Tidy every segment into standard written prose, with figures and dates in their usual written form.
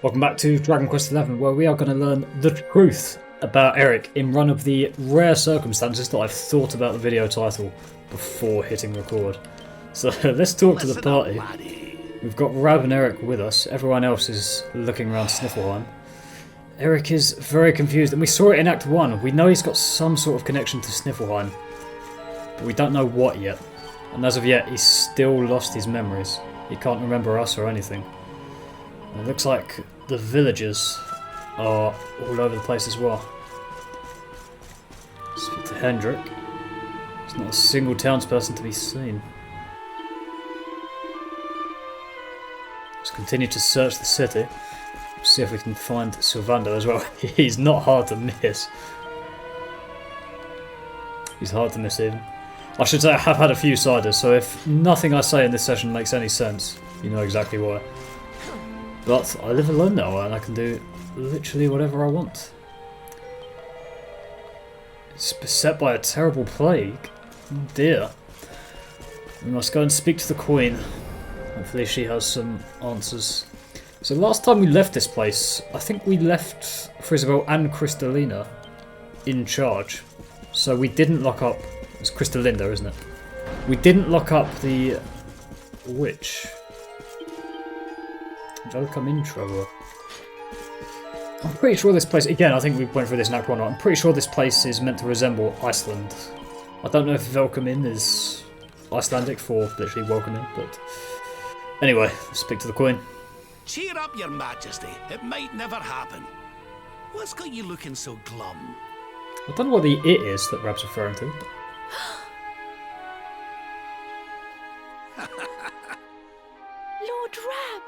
Welcome back to Dragon Quest XI, where we are going to learn the truth about Erik in one of the rare circumstances that I've thought about the video title before hitting record. So let's talk to the party. We've got Rab and Erik with us. Everyone else is looking around Snifelheim. Erik is very confused, and we saw it in Act 1. We know he's got some sort of connection to Snifelheim, but we don't know what yet. And as of yet, he's still lost his memories. He can't remember us or anything. And it looks like the villagers are all over the place as well. Speak to Hendrik. There's not a single townsperson to be seen. Let's continue to search the city. See if we can find Sylvander as well. He's not hard to miss. He's hard to miss even. I should say I have had a few ciders, so if nothing I say in this session makes any sense, you know exactly why. But I live alone now and I can do literally whatever I want. It's beset by a terrible plague. Oh dear. We must go and speak to the Queen. Hopefully she has some answers. So last time we left this place, I think we left Frisabel and Crystalina in charge. So we didn't lock up... It's Crystalinda, isn't it? We didn't lock up the witch. Welcome in trouble. I'm pretty sure this place... Again, I think we went through this in Act 1. I'm pretty sure this place is meant to resemble Iceland. I don't know if welcome in is Icelandic for literally welcome in, but... Anyway, speak to the Queen. Cheer up, your majesty. It might never happen. What's got you looking so glum? I don't know what the it is that Rab's referring to. Lord Rab!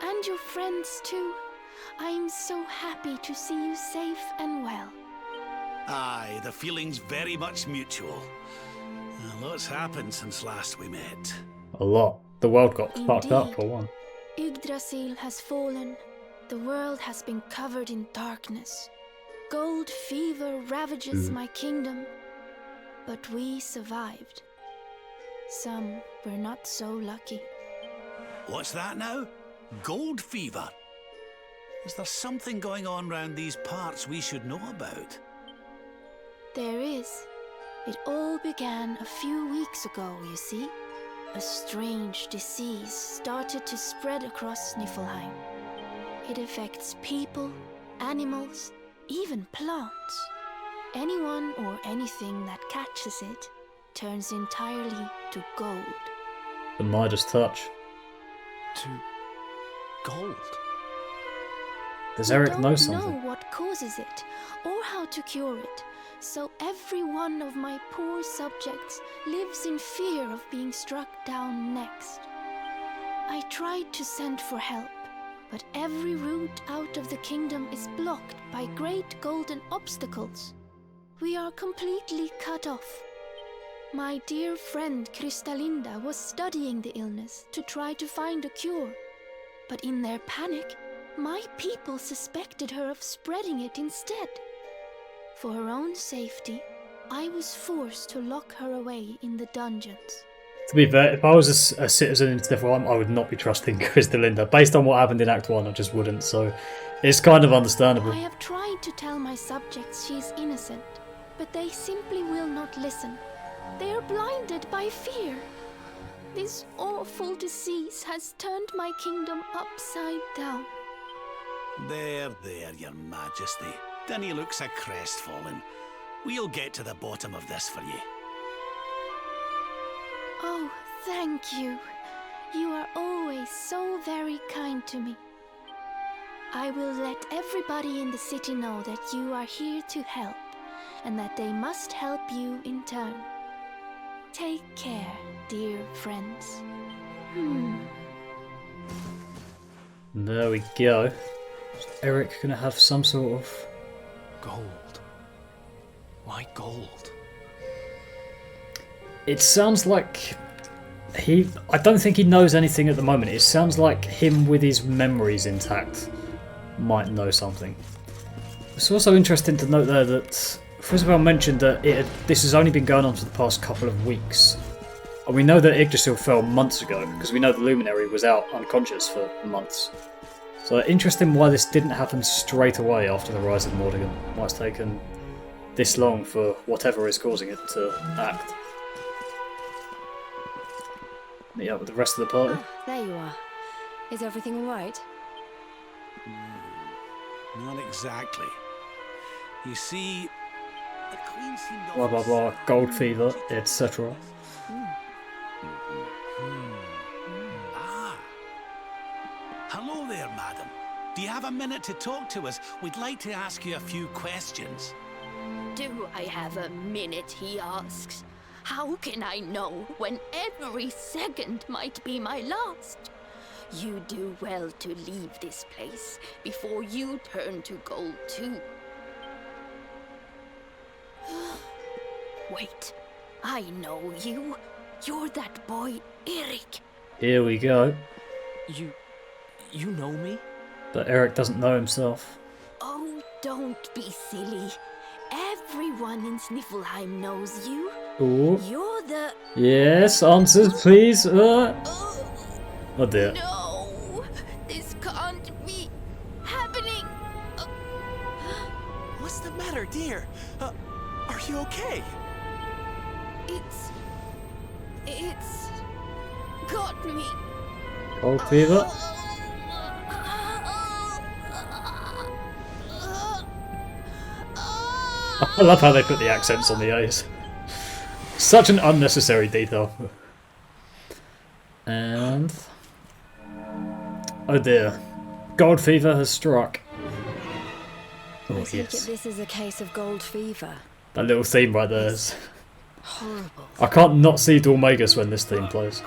And your friends too. I am so happy to see you safe and well. Aye, the feeling's very much mutual. A lot's happened since last we met. A lot. The world got fucked up Indeed. for one. Yggdrasil has fallen. The world has been covered in darkness. Gold fever ravages my kingdom. But we survived. Some were not so lucky. What's that now? Gold fever? Is there something going on round these parts we should know about? There is. It all began a few weeks ago, you see. A strange disease started to spread across Snifelheim. It affects people, animals, even plants. Anyone or anything that catches it turns entirely to gold. The Midas touch. To gold? Does We Erik don't know something? know what causes it or how to cure it, so every one of my poor subjects lives in fear of being struck down next. I tried to send for help, but every route out of the kingdom is blocked by great golden obstacles. We are completely cut off. My dear friend Crystalinda was studying the illness to try to find a cure, but in their panic, my people suspected her of spreading it instead. For her own safety, I was forced to lock her away in the dungeons. To be fair, if I was a citizen in Snifelheim, I would not be trusting Crystalinda. Based on what happened in Act 1, I just wouldn't, so it's kind of understandable. I have tried to tell my subjects she is innocent, but they simply will not listen. They are blinded by fear. This awful disease has turned my kingdom upside down. There, your majesty. Dinny looks a crestfallen. We'll get to the bottom of this for you. Oh, thank you. You are always so very kind to me. I will let everybody in the city know that you are here to help, and that they must help you in turn. Take care, dear friends. There we go. Is Erik gonna have some sort of... Gold. Why gold? It sounds like he... I don't think he knows anything at the moment. It sounds like him with his memories intact might know something. It's also interesting to note there that Frisabel mentioned that this has only been going on for the past couple of weeks. And we know that Yggdrasil fell months ago, because we know the Luminary was out unconscious for months. So So interesting why this didn't happen straight away after the rise of Mordigan. Why it's taken this long for whatever is causing it to act. Meet up with the rest of the party. Ah, there you are. Is everything all right? Not exactly. You see, the Queen seemed Blah blah blah, gold fever, etc. Ah. Hello there, madam. Do you have a minute to talk to us? We'd like to ask you a few questions. Do I have a minute, he asks. How can I know when every second might be my last? You do well to leave this place before you turn to gold too. Wait, I know you. You're that boy, Erik. Here we go. You know me? But Erik doesn't know himself. Oh, don't be silly. Everyone in Snifelheim knows you. Ooh. You're the... Yes, answers please. Oh dear. No, this can't be happening. What's the matter, dear? Are you okay? It's got me. Gold fever. I love how they put the accents on the A's. Such an unnecessary detail. And... oh dear. Gold fever has struck. I Oh take it yes. this is a case of gold fever. That little theme right there is... Horrible. I can't not see Dormagus when this theme plays.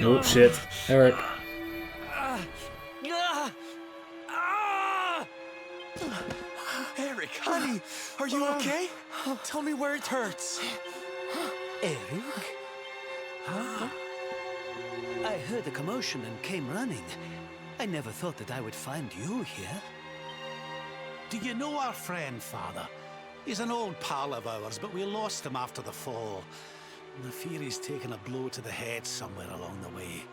Oh shit. Erik. Erik, honey, are you okay? Tell me where it hurts. Erik? I heard a commotion and came running. I never thought that I would find you here. Do you know our friend, Father? He's an old pal of ours, but we lost him after the fall. And I fear he's taken a blow to the head somewhere along the way.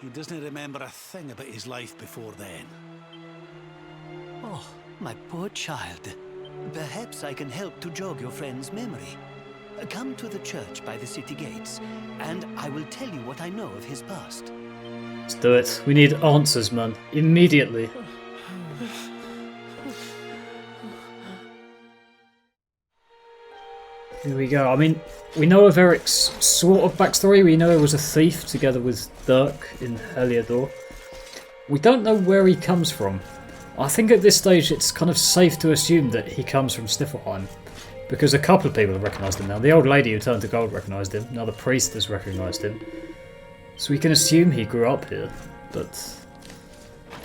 He doesn't remember a thing about his life before then. Oh, my poor child. Perhaps I can help to jog your friend's memory. Come to the church by the city gates, and I will tell you what I know of his past. Let's do it. We need answers, man. Immediately. Here we go. I mean, we know of Erik's sort of backstory. We know he was a thief together with Dirk in Heliodor. We don't know where he comes from. I think at this stage it's kind of safe to assume that he comes from Snifelheim, because a couple of people have recognised him now. The old lady who turned to gold recognised him. Now the priest has recognised him. So we can assume he grew up here. But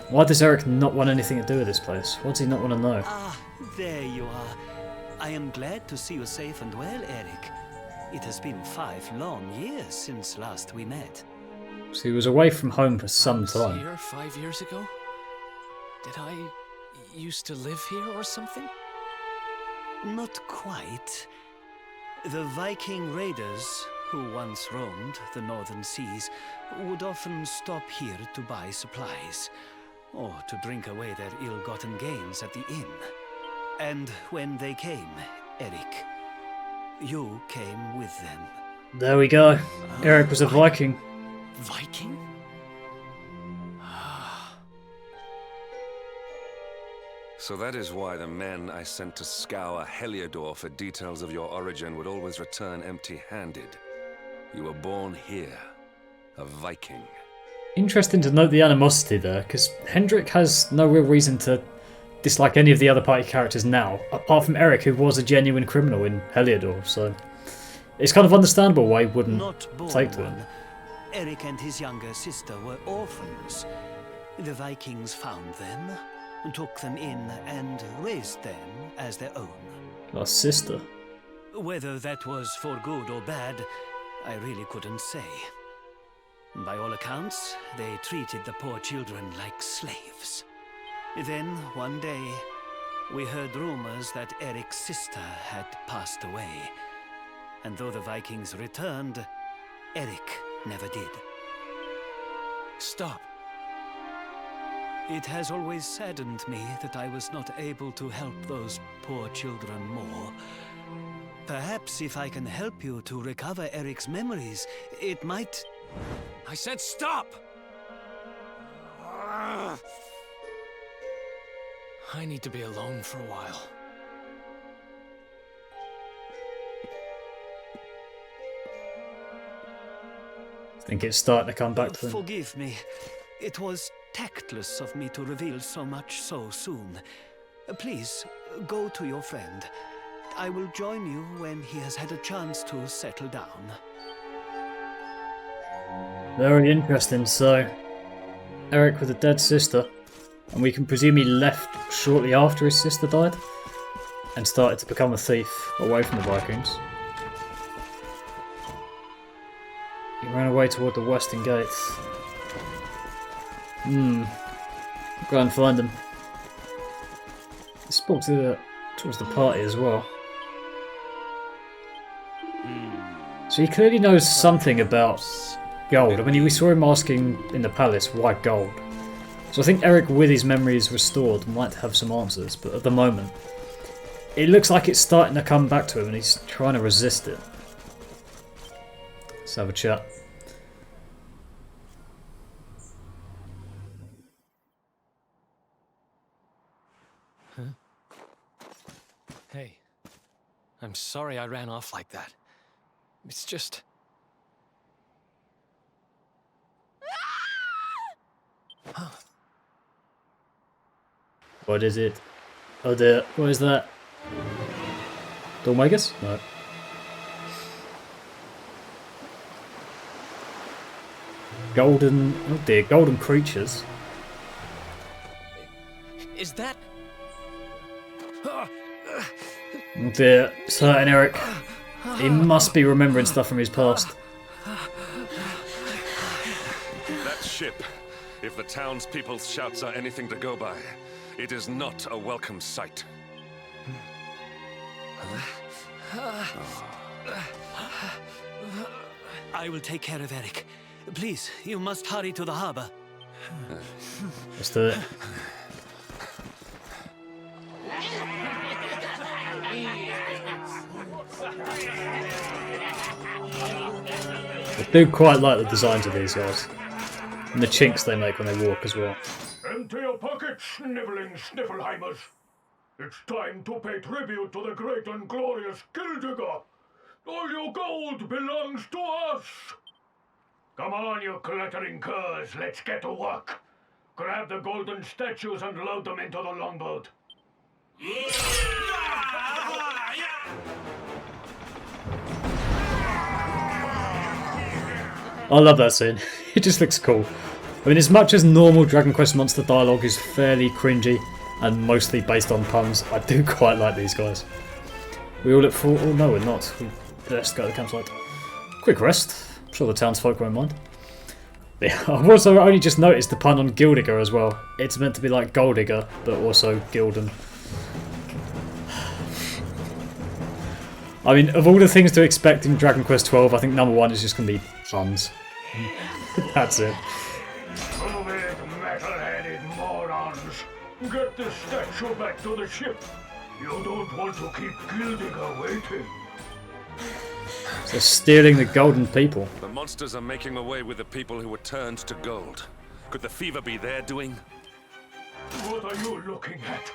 why does Erik not want anything to do with this place? What does he not want to know? Ah, there you are. I am glad to see you safe and well, Erik. It has been 5 long years since last we met. So he was away from home for some time. Here 5 years ago? Did I used to live here or something? Not quite. The Viking raiders, who once roamed the northern seas, would often stop here to buy supplies, or to drink away their ill-gotten gains at the inn. And when they came, Erik, you came with them. There we go. Erik was a Viking. Viking? So that is why the men I sent to scour Heliodor for details of your origin would always return empty-handed. You were born here, a Viking. Interesting to note the animosity there, because Hendrik has no real reason to dislike any of the other party characters now, apart from Erik, who was a genuine criminal in Heliodor, so it's kind of understandable why he wouldn't Not born take to him. one. Erik and his younger sister were orphans. The Vikings found them, took them in, and raised them as their own. Our sister. Whether that was for good or bad, I really couldn't say. By all accounts, they treated the poor children like slaves. Then, one day, we heard rumors that Erik's sister had passed away. And though the Vikings returned, Erik never did. Stop. It has always saddened me that I was not able to help those poor children more. Perhaps if I can help you to recover Erik's memories, it might... I said stop! I need to be alone for a while. I think it's starting to come back to them. Forgive me. It was tactless of me to reveal so much so soon. Please, go to your friend. I will join you when he has had a chance to settle down. Very interesting. So, Erik with a dead sister, and we can presume he left shortly after his sister died and started to become a thief away from the Vikings. He ran away toward the western gates. Go and find him. He spoke towards the party as well. So he clearly knows something about gold. I mean, we saw him asking in the palace, why gold? So I think Erik, with his memories restored, might have some answers, but at the moment, it looks like it's starting to come back to him and he's trying to resist it. Let's have a chat. Hey, I'm sorry I ran off like that. It's just... What is it? Oh dear, what is that? Doormakers? No. Golden... oh dear, golden creatures. Is that... Oh dear, it's hurting Erik. He must be remembering stuff from his past. That ship, if the townspeople's shouts are anything to go by, it is not a welcome sight. I will take care of Erik. Please, you must hurry to the harbor. Let's do it. I do quite like the designs of these guys. And the chinks they make when they walk as well. Empty your pockets, sniveling Snifelheimers. It's time to pay tribute to the great and glorious Gyldygga. All your gold belongs to us. Come on, you glittering curs, let's get to work. Grab the golden statues and load them into the longboat. I love that scene. It just looks cool. I mean, as much as normal Dragon Quest monster dialogue is fairly cringy and mostly based on puns, I do quite like these guys. We all look for... oh no, we're not. We best go to the campsite. Quick rest. I'm sure the townsfolk won't mind. Yeah, I've also only just noticed the pun on Gyldygga as well. It's meant to be like Gyldygga, but also Gylden. I mean, of all the things to expect in Dragon Quest 12, I think number one is just going to be puns. That's it. Move it, metal-headed morons. Get the statue back to the ship. You don't want to keep Gyldygga waiting. They're stealing the golden people. The monsters are making away with the people who were turned to gold. Could the fever be their doing? What are you looking at?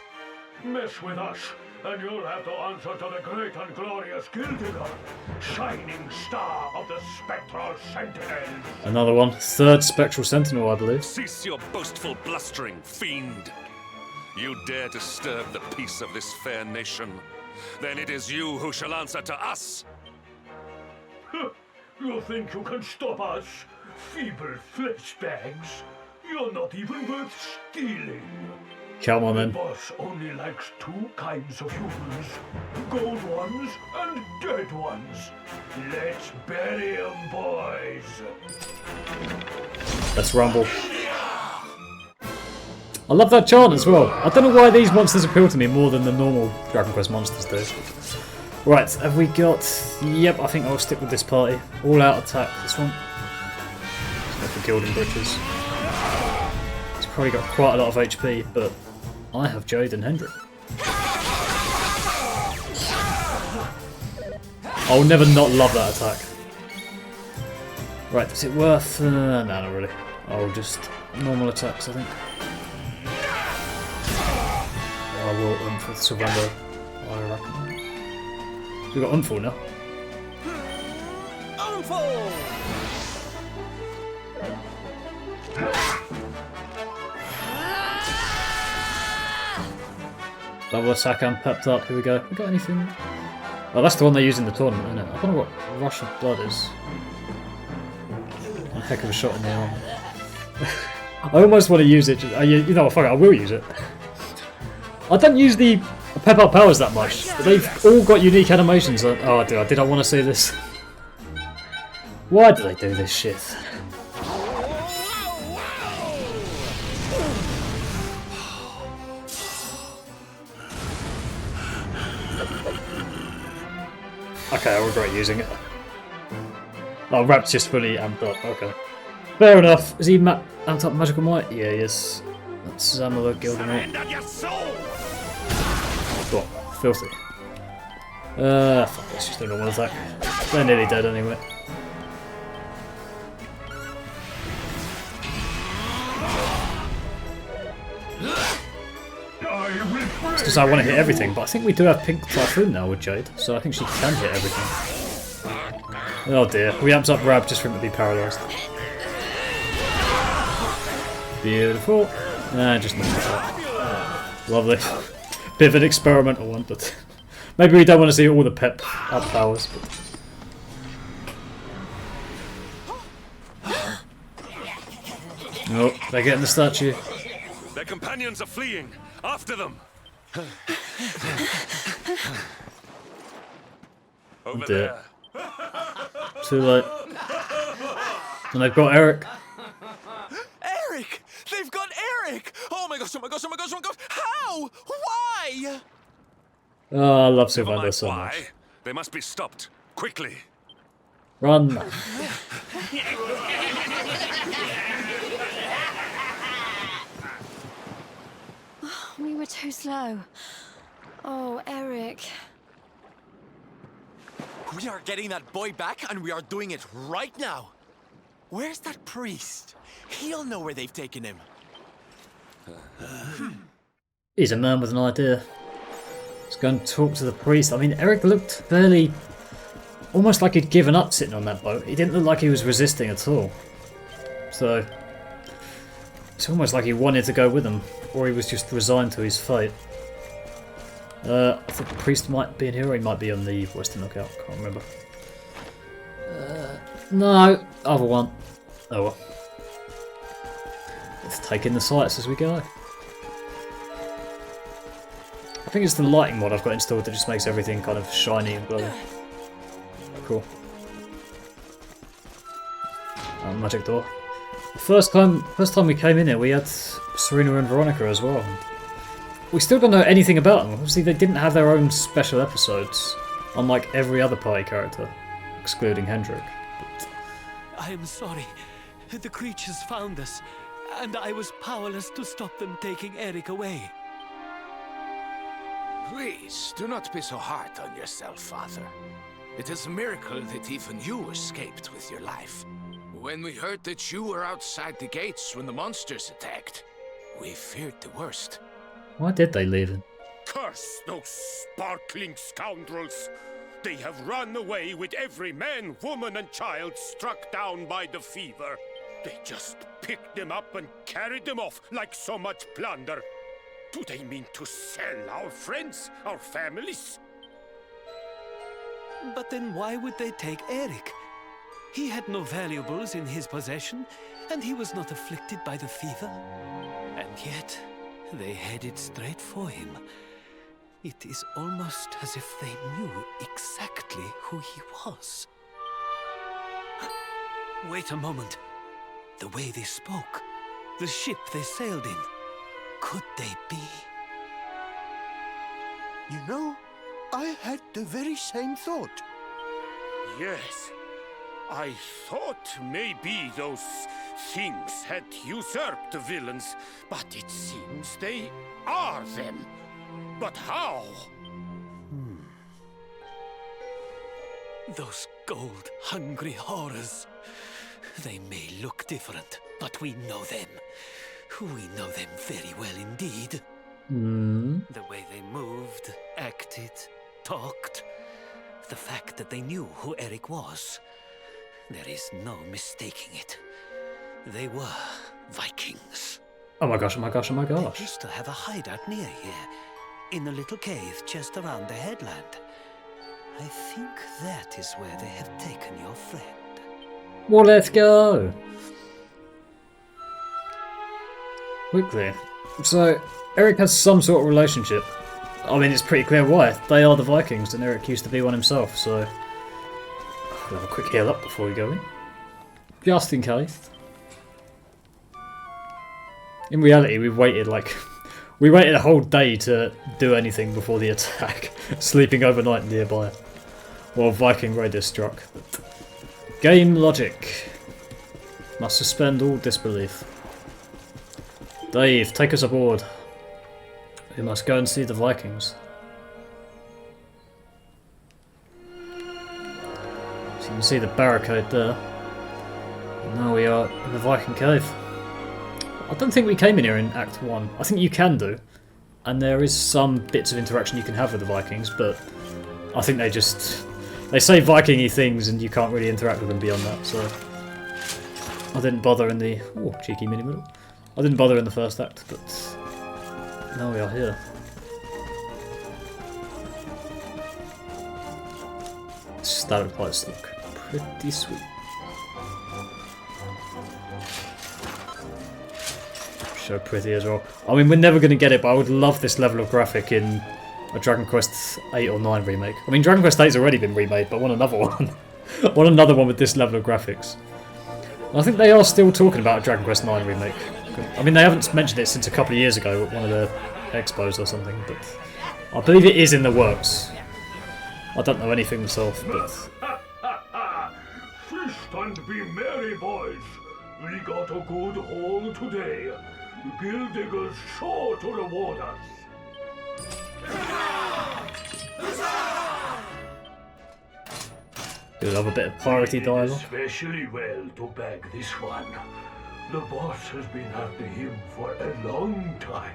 Mess with us, and you'll have to answer to the great and glorious Gyldygga, shining star of the spectral sentinels. Another one. Third spectral sentinel, I believe. Cease your boastful blustering, fiend! You dare disturb the peace of this fair nation, then it is you who shall answer to us! You think you can stop us, feeble flesh bags? You're not even worth stealing. Come on The then. boss only likes two kinds of humans, gold ones and dead ones. Let's bury 'em, boys. Let's rumble. I love that chant as well. I don't know why these monsters appeal to me more than the normal Dragon Quest monsters do. Right, have we got... yep, I think I'll stick with this party. All out attack, this one. Let's go for Gilden Butchers. It's probably got quite a lot of HP, but I have Jade and Hendrik. I'll never not love that attack. Right, is it worth... no, not really. I'll just... normal attacks, I think. I will with surrender, I reckon. We've got Unfall now. Unfall! Double attack and pepped up, here we go. We got anything? Oh, that's the one they use in the tournament, isn't it? I don't know what Rush of Blood is. A heck of a shot in the arm. I almost want to use it, you know what, fuck it, I will use it. I don't use the pep up powers that much, but they've all got unique animations. Oh, did I want to see this? Why do they do this shit? Okay, I regret using it. Oh, Rap's just fully amped up, okay. Fair enough. Is he amped up Magical Might? Yeah, he is. That's another Gyldenhal. What? Filthy. Fuck, it's just a normal attack. They're nearly dead anyway. It's because I want to hit everything, but I think we do have Pink Typhoon now with Jade, so I think she can hit everything. Oh dear, we amped up Rab just for him to be paralysed. Beautiful. Nah, just normal attack. Lovely. Bit of an experimental one, but maybe we don't want to see all the pep up powers. But... oh, they're getting the statue. Their companions are fleeing. After them. Over there. Too late. And they've got Erik. Erik! They've got Erik! Oh my gosh, oh my gosh, oh my gosh, oh my gosh! How? Why? Oh, I love Sylvander so Why? much. They must be stopped. Quickly. Run. We were too slow. Oh, Erik. We are getting that boy back, and we are doing it right now. Where's that priest? He'll know where they've taken him. He's a man with an idea. Let's go and talk to the priest. I mean, Erik looked fairly... almost like he'd given up sitting on that boat. He didn't look like he was resisting at all. So... it's almost like he wanted to go with them, or he was just resigned to his fate. I think the priest might be in here, or he might be on the western lookout. Can't remember. No, other one. Oh well. Let's take in the sights as we go. I think it's the lighting mod I've got installed that just makes everything kind of shiny and glowy. Cool. Magic door. First time we came in here, we had Serena and Veronica as well. We still don't know anything about them. Obviously, they didn't have their own special episodes, unlike every other party character, excluding Hendrik. I am sorry. The creatures found us, and I was powerless to stop them taking Erik away. Please, do not be so hard on yourself, Father. It is a miracle that even you escaped with your life. When we heard that you were outside the gates when the monsters attacked, we feared the worst. Why did they leave him? Curse those sparkling scoundrels! They have run away with every man, woman, and child struck down by the fever. They just picked them up and carried them off like so much plunder. Do they mean to sell our friends, our families? But then why would they take Erik? He had no valuables in his possession, and he was not afflicted by the fever. And yet, they headed straight for him. It is almost as if they knew exactly who he was. Wait a moment. The way they spoke, the ship they sailed in, could they be? You know, I had the very same thought. Yes. I thought maybe those things had usurped the villains, but it seems they are them. But how? Those gold-hungry horrors. They may look different, but we know them. We know them very well indeed. The way they moved, acted, talked. The fact that they knew who Erik was. There is no mistaking it. They were Vikings. Oh my gosh, oh my gosh, oh my They gosh. used to have a hideout near here, in a little cave just around the headland. I think that is where they have taken your friend. Well, let's go. Quickly. So, Erik has some sort of relationship. I mean, it's pretty clear why. They are the Vikings, and Erik used to be one himself, so... We'll have a quick heal up before we go in. Just in case. In reality, we waited we waited a whole day to do anything before the attack, sleeping overnight nearby, while Viking raiders struck. Game logic. Must suspend all disbelief. Dave, take us aboard. We must go and see the Vikings. So you can see the barricade there. And now we are in the Viking cave. I don't think we came in here in Act 1. I think you can do. And there is some bits of interaction you can have with the Vikings, but I think they say Viking-y things and you can't really interact with them beyond that, so... I didn't bother in the... Oh, cheeky mini-middle. I didn't bother in the first act, but... Now we are here. Stalactites look pretty sweet. So pretty as well. I mean, we're never going to get it, but I would love this level of graphic in a Dragon Quest 8 or 9 remake. I mean, Dragon Quest 8's already been remade, but I want another one. I want another one with this level of graphics. And I think they are still talking about a Dragon Quest 9 remake. I mean, they haven't mentioned it since a couple of years ago at one of the expos or something, but I believe it is in the works. I don't know anything myself, but... Feast and be merry, boys. We got a good haul today. Gyldygga's sure to reward us. Do love a bit of priority dialogue. Especially well to bag this one. The boss has been after him for a long time.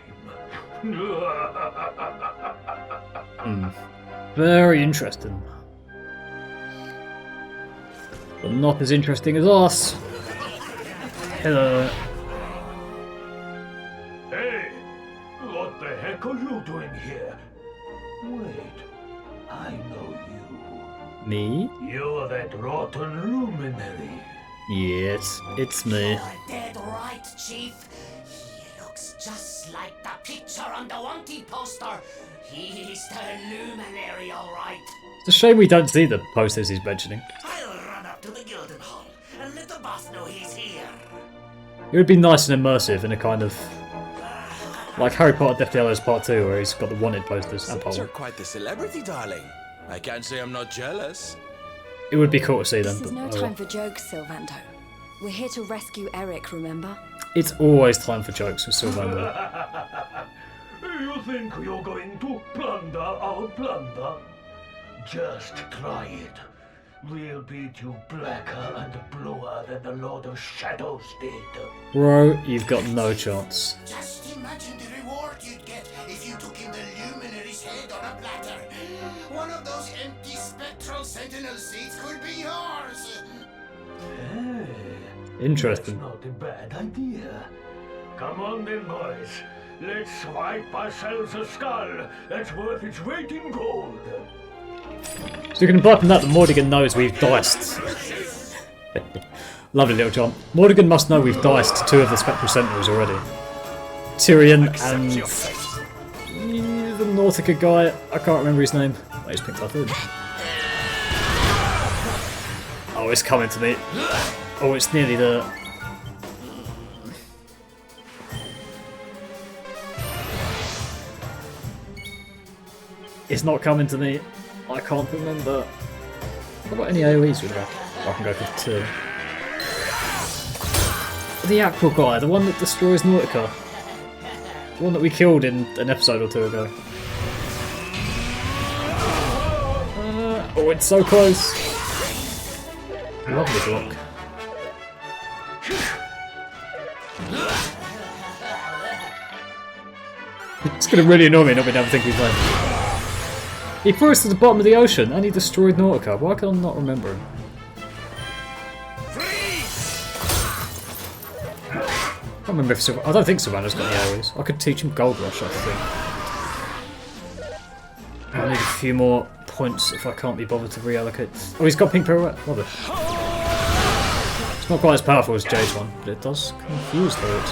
Very interesting. But not as interesting as us. Hello. Hey, what the heck are you doing here? Wait, I know you. Me? You're that rotten luminary. Yes, it's me. You're dead right, Chief. He looks just like the picture on the wanted poster. He's the luminary, all right. It's a shame we don't see the posters he's mentioning. I'll run up to the Gyldenhal and let the boss know he's here. It would be nice and immersive in a kind of... like Harry Potter Deathly Hallows Part 2, where he's got the wanted posters and You're Potter. quite the celebrity, darling. I can't say I'm not jealous. It would be cool to see them, This is but no oh time well. for jokes, Sylvando. We're here to rescue Erik, remember? It's always time for jokes with Sylvander. You think you're going to plunder our plunder? Just try it. We'll beat you blacker and bluer than the Lord of Shadows did. Bro, you've got no chance. Just imagine the reward you'd get if you took in the luminary's head on a platter. One of those empty spectral sentinel seats could be yours. Hey, Interesting. that's not a bad idea. Come on then, boys. Let's swipe ourselves a skull that's worth its weight in gold. So you can imply from that Mordigan knows we've diced. Lovely little jump. Mordigan must know we've diced 2 of the Spectral Sentinels already. Tyrion and... the Nautica guy, I can't remember his name. I just picked up him. Oh, it's coming to me. Oh, it's nearly there. It's not coming to me. I can't remember. What about any AoEs with that? I can go for 2. The aqua guy, the one that destroys Nautica. The one that we killed in an episode or 2 ago. Oh, it's so close. Lovely block. It's gonna really annoy me not being able to think he's playing. He threw us to the bottom of the ocean and he destroyed Nautica. Why can I not remember him? I can't remember if I don't think Savannah's got any areas. I could teach him Gold Rush, I think. I need a few more points if I can't be bothered to reallocate. Oh, he's got Pink Pirouette. Love it. It's not quite as powerful as Jade's one, but it does confuse her.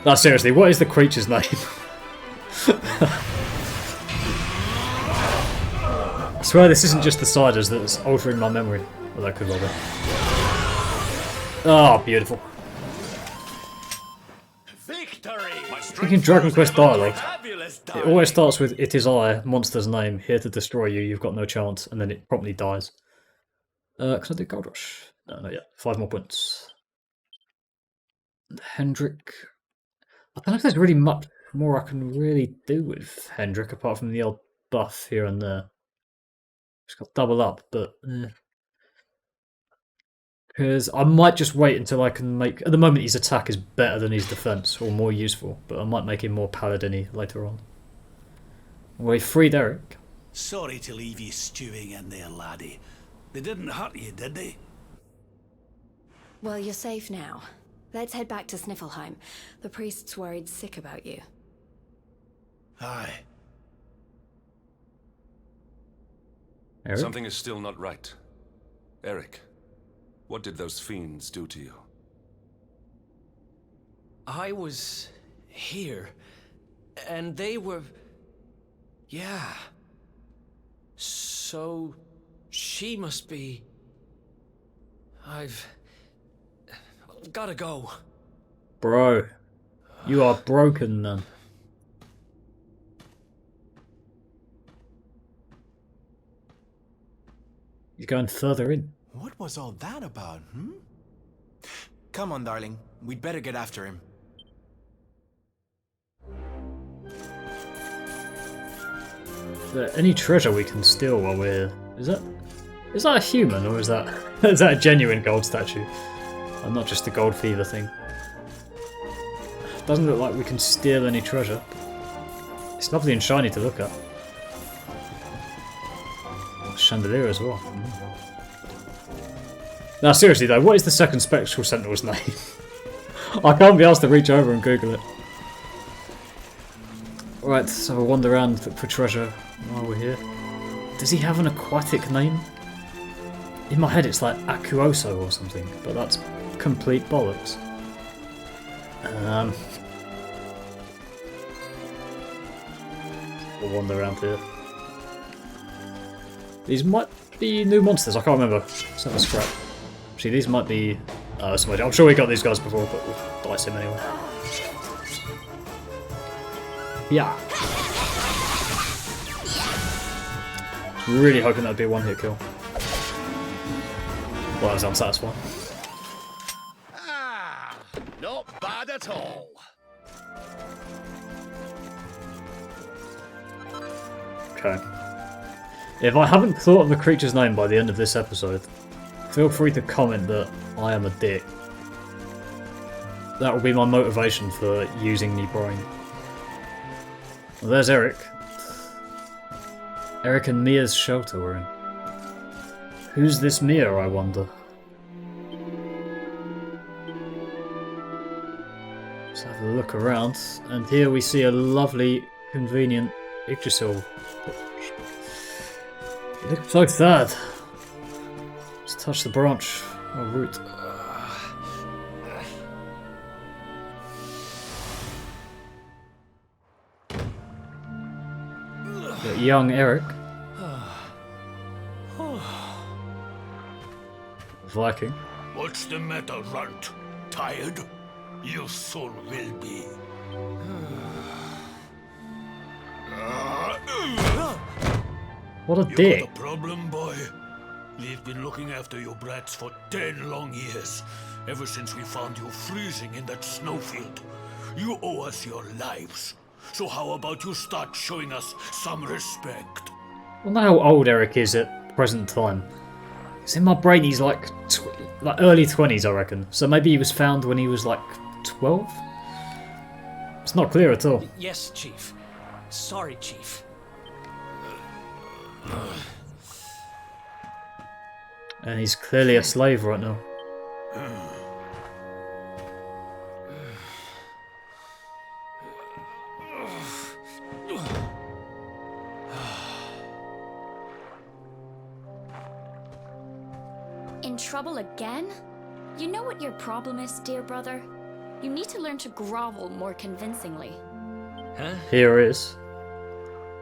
No, seriously, what is the creature's name? I swear this isn't just the Siders that's altering my memory. Well, that could well be. Oh, beautiful. Thinking Dragon Quest dialogue, it always starts with "It is I, monster's name, here to destroy you, you've got no chance," and then it promptly dies. Can I do Gold Rush? No, not yet. 5 more points. Hendrik. I don't know if there's really much more I can really do with Hendrik apart from the old buff here and there. He's got double up, but because I might just wait until I can make. At the moment, his attack is better than his defense, or more useful, but I might make him more paladin-y later on. We freed Erik. Sorry to leave you stewing in there, laddie. They didn't hurt you, did they? Well, you're safe now. Let's head back to Snifelheim. The priest's worried sick about you. Aye. Erik? Something is still not right. Erik, what did those fiends do to you? I was here, and they were... Yeah. So... she must be... I've... gotta go. Bro, you are broken, man. You're going further in. What was all that about, hmm? Come on, darling. We'd better get after him. Is there any treasure we can steal while we're... Is that a human, or is that a genuine gold statue? And not just the gold fever thing. Doesn't look like we can steal any treasure. It's lovely and shiny to look at. Chandelier as well. Now seriously though, what is the second Spectral Sentinel's name? I can't be asked to reach over and Google it. Alright, let's have a wander around for treasure while we're here. Does he have an aquatic name? In my head it's like Aquoso or something, but that's complete bollocks. We'll wander around here. These might be new monsters, I can't remember. Let's have a scrap. Actually, these might be... I'm sure we got these guys before, but we'll dice him anyway. Yeah. Really hoping that'd be a one-hit kill. Well, that was unsatisfying. Ah, not bad at all. Okay. If I haven't thought of the creature's name by the end of this episode, feel free to comment that I am a dick. That will be my motivation for using my brain. Well, there's Erik. Erik and Mia's shelter we're in. Who's this Mia, I wonder? Let's have a look around, and here we see a lovely, convenient Yggdrasil. It looks like that. Let's touch the branch or root. Got young Erik. Viking. What's the matter, Runt? Tired? You soon will be. What a You dick. got a problem, boy? We've been looking after you brats for 10 long years, ever since we found you freezing in that snowfield. You owe us your lives. So how about you start showing us some respect? I wonder how old Erik is at present time. It's in my brain he's like early 20s, I reckon. So maybe he was found when he was like 12? It's not clear at all. Yes, Chief. Sorry, Chief. And he's clearly a slave right now. In trouble again? You know what your problem is, dear brother? You need to learn to grovel more convincingly. Huh? Here is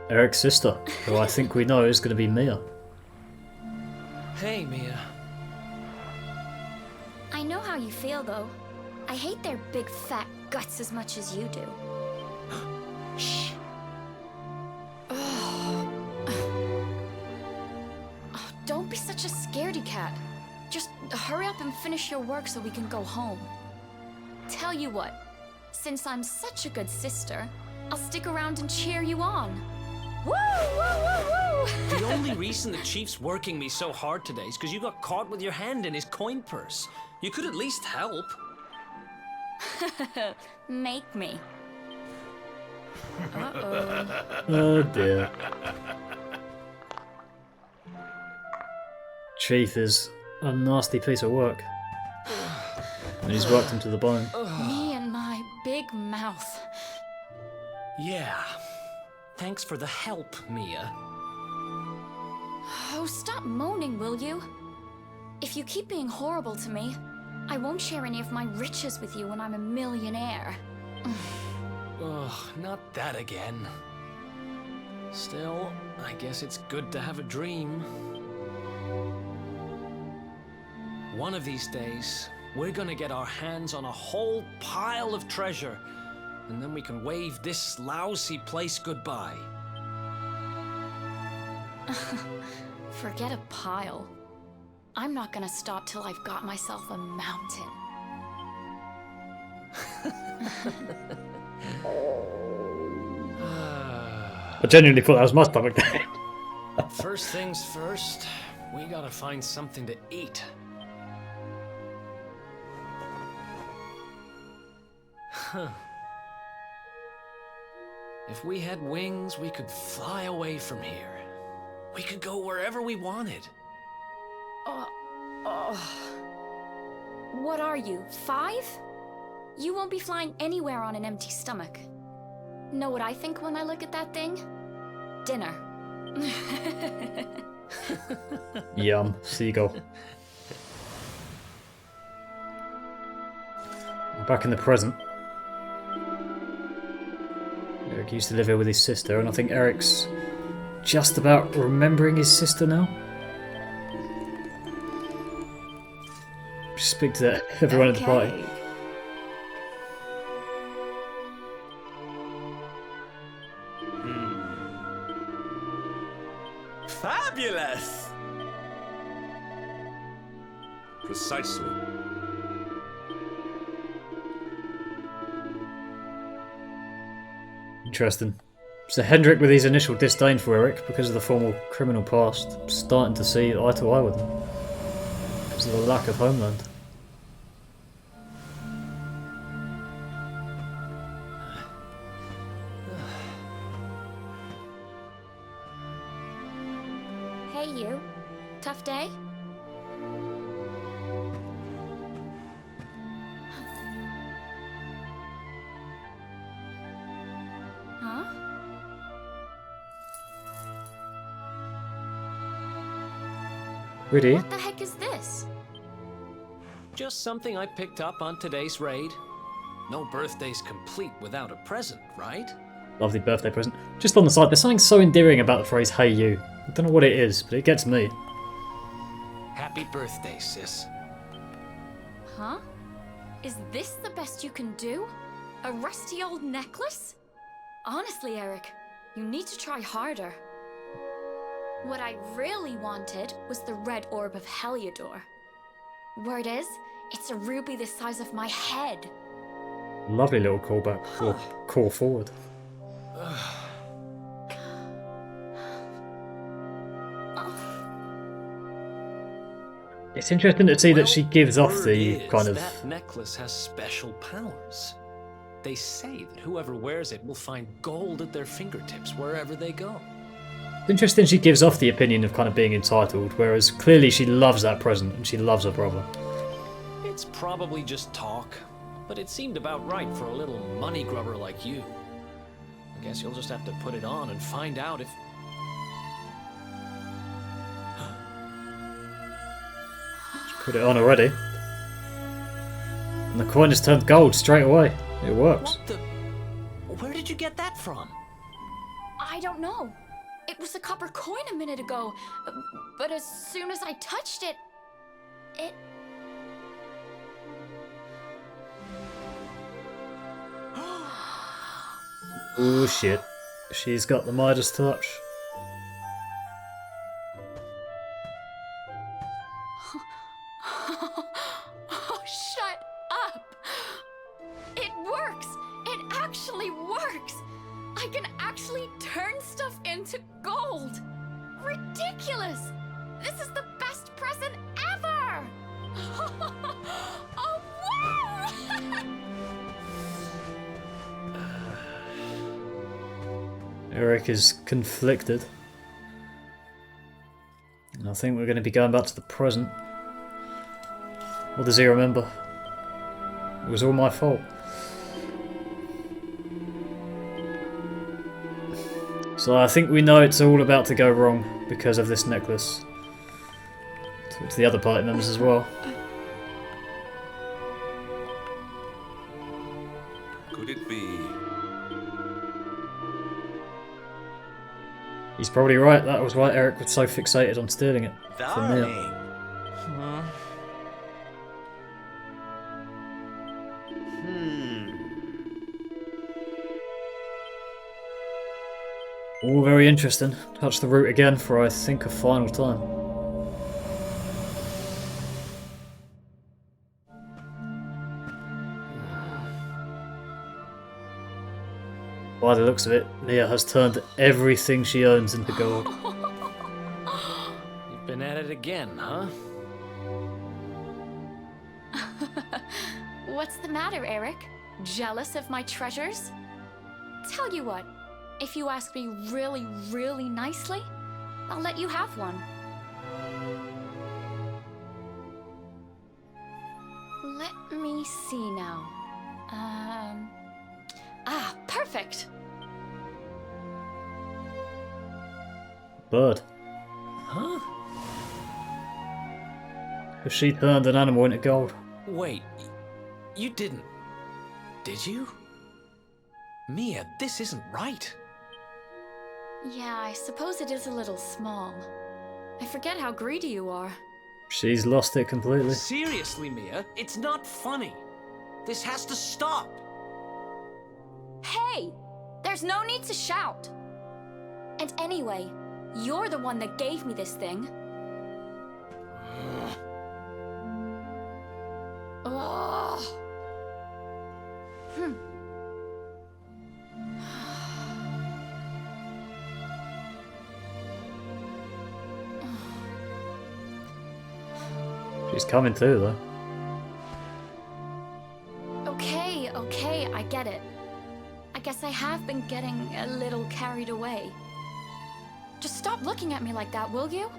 Erik's sister, who I think we know is going to be Mia. Hey, Mia. I know how you feel, though. I hate their big fat guts as much as you do. Shh. Oh, don't be such a scaredy cat. Just hurry up and finish your work so we can go home. Tell you what, since I'm such a good sister, I'll stick around and cheer you on. Woo, woo, woo, woo! The only reason the Chief's working me so hard today is because you got caught with your hand in his coin purse. You could at least help. Make me. Uh-oh. Oh dear. Chief is a nasty piece of work. And he's worked him to the bone. Me and my big mouth. Yeah. Thanks for the help, Mia. Oh, stop moaning, will you? If you keep being horrible to me, I won't share any of my riches with you when I'm a millionaire. Ugh, not that again. Still, I guess it's good to have a dream. One of these days, we're gonna get our hands on a whole pile of treasure, and then we can wave this lousy place goodbye. Forget a pile. I'm not gonna stop till I've got myself a mountain. I genuinely thought that was my stomach there. First things first, we gotta find something to eat. Huh. If we had wings, we could fly away from here. We could go wherever we wanted. What are you, 5? You won't be flying anywhere on an empty stomach. Know what I think when I look at that thing? Dinner. Yum, seagull. Back in the present. Erik used to live here with his sister, and I think Erik's just about remembering his sister now. Speak to everyone at the party. Fabulous! Precisely. Interesting. So Hendrik, with his initial disdain for Erik because of the formal criminal past, starting to see eye to eye with him because of the lack of homeland. Hey you. Tough day? Huh? Really? What the heck is this? Just something I picked up on today's raid. No birthday's complete without a present, right? Lovely birthday present. Just on the side, there's something so endearing about the phrase "Hey you." I don't know what it is, but it gets me. Happy birthday, sis. Huh? Is this the best you can do? A rusty old necklace? Honestly, Erik, you need to try harder. What I really wanted was the red orb of Heliodor. Word is, it's a ruby the size of my head. Lovely little callback, or call forward. It's interesting to see that she gives off the kind of... That necklace has special powers. They say that whoever wears it will find gold at their fingertips wherever they go. It's interesting she gives off the opinion of kind of being entitled, whereas clearly she loves that present and she loves her brother. It's probably just talk, but it seemed about right for a little money grubber like you. I guess you'll just have to put it on and find out if... Put it on already. And the coin has turned gold straight away. It works. What the... Where did you get that from? I don't know. It was a copper coin a minute ago, but as soon as I touched it, it... Oh shit. She's got the Midas touch. Oh, shut up! It works! It actually works! I can actually turn stuff into gold! Ridiculous! This is the best present ever! Oh, wow! Erik is conflicted. I think we're going to be going back to the present. What does he remember? It was all my fault. So I think we know it's all about to go wrong because of this necklace. Talk to the other party members as well. Could it be? He's probably right. That was why Erik was so fixated on stealing it from Mia. All very interesting. Touch the root again for, I think, a final time. By the looks of it, Mia has turned everything she owns into gold. You've been at it again, huh? What's the matter, Erik? Jealous of my treasures? Tell you what, if you ask me really, really nicely, I'll let you have one. Let me see now. Perfect! Bird. Huh? Has she turned an animal into gold? Wait, you didn't, did you? Mia, this isn't right. Yeah, I suppose it is a little small. I forget how greedy you are. She's lost it completely. Seriously, Mia, it's not funny. This has to stop. Hey! There's no need to shout! And anyway, you're the one that gave me this thing. Ugh. She's coming too, though. Okay, I get it. I guess I have been getting a little carried away. Just stop looking at me like that, will you?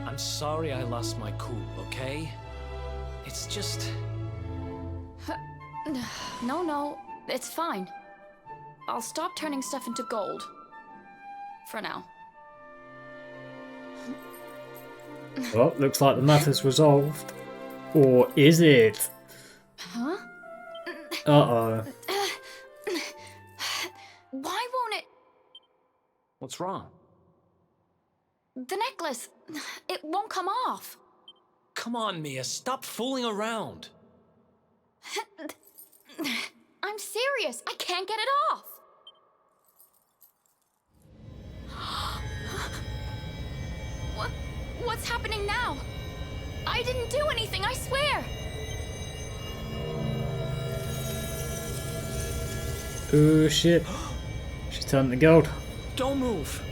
I'm sorry I lost my cool, okay? It's just... No, it's fine. I'll stop turning stuff into gold. For now. Well, looks like the math is resolved. Or is it? Huh? Uh-oh. Why won't it... What's wrong? The necklace... It won't come off. Come on, Mia, stop fooling around. I'm serious. I can't get it off. I didn't do anything, I swear! Oh shit. She's turning to gold. Don't move.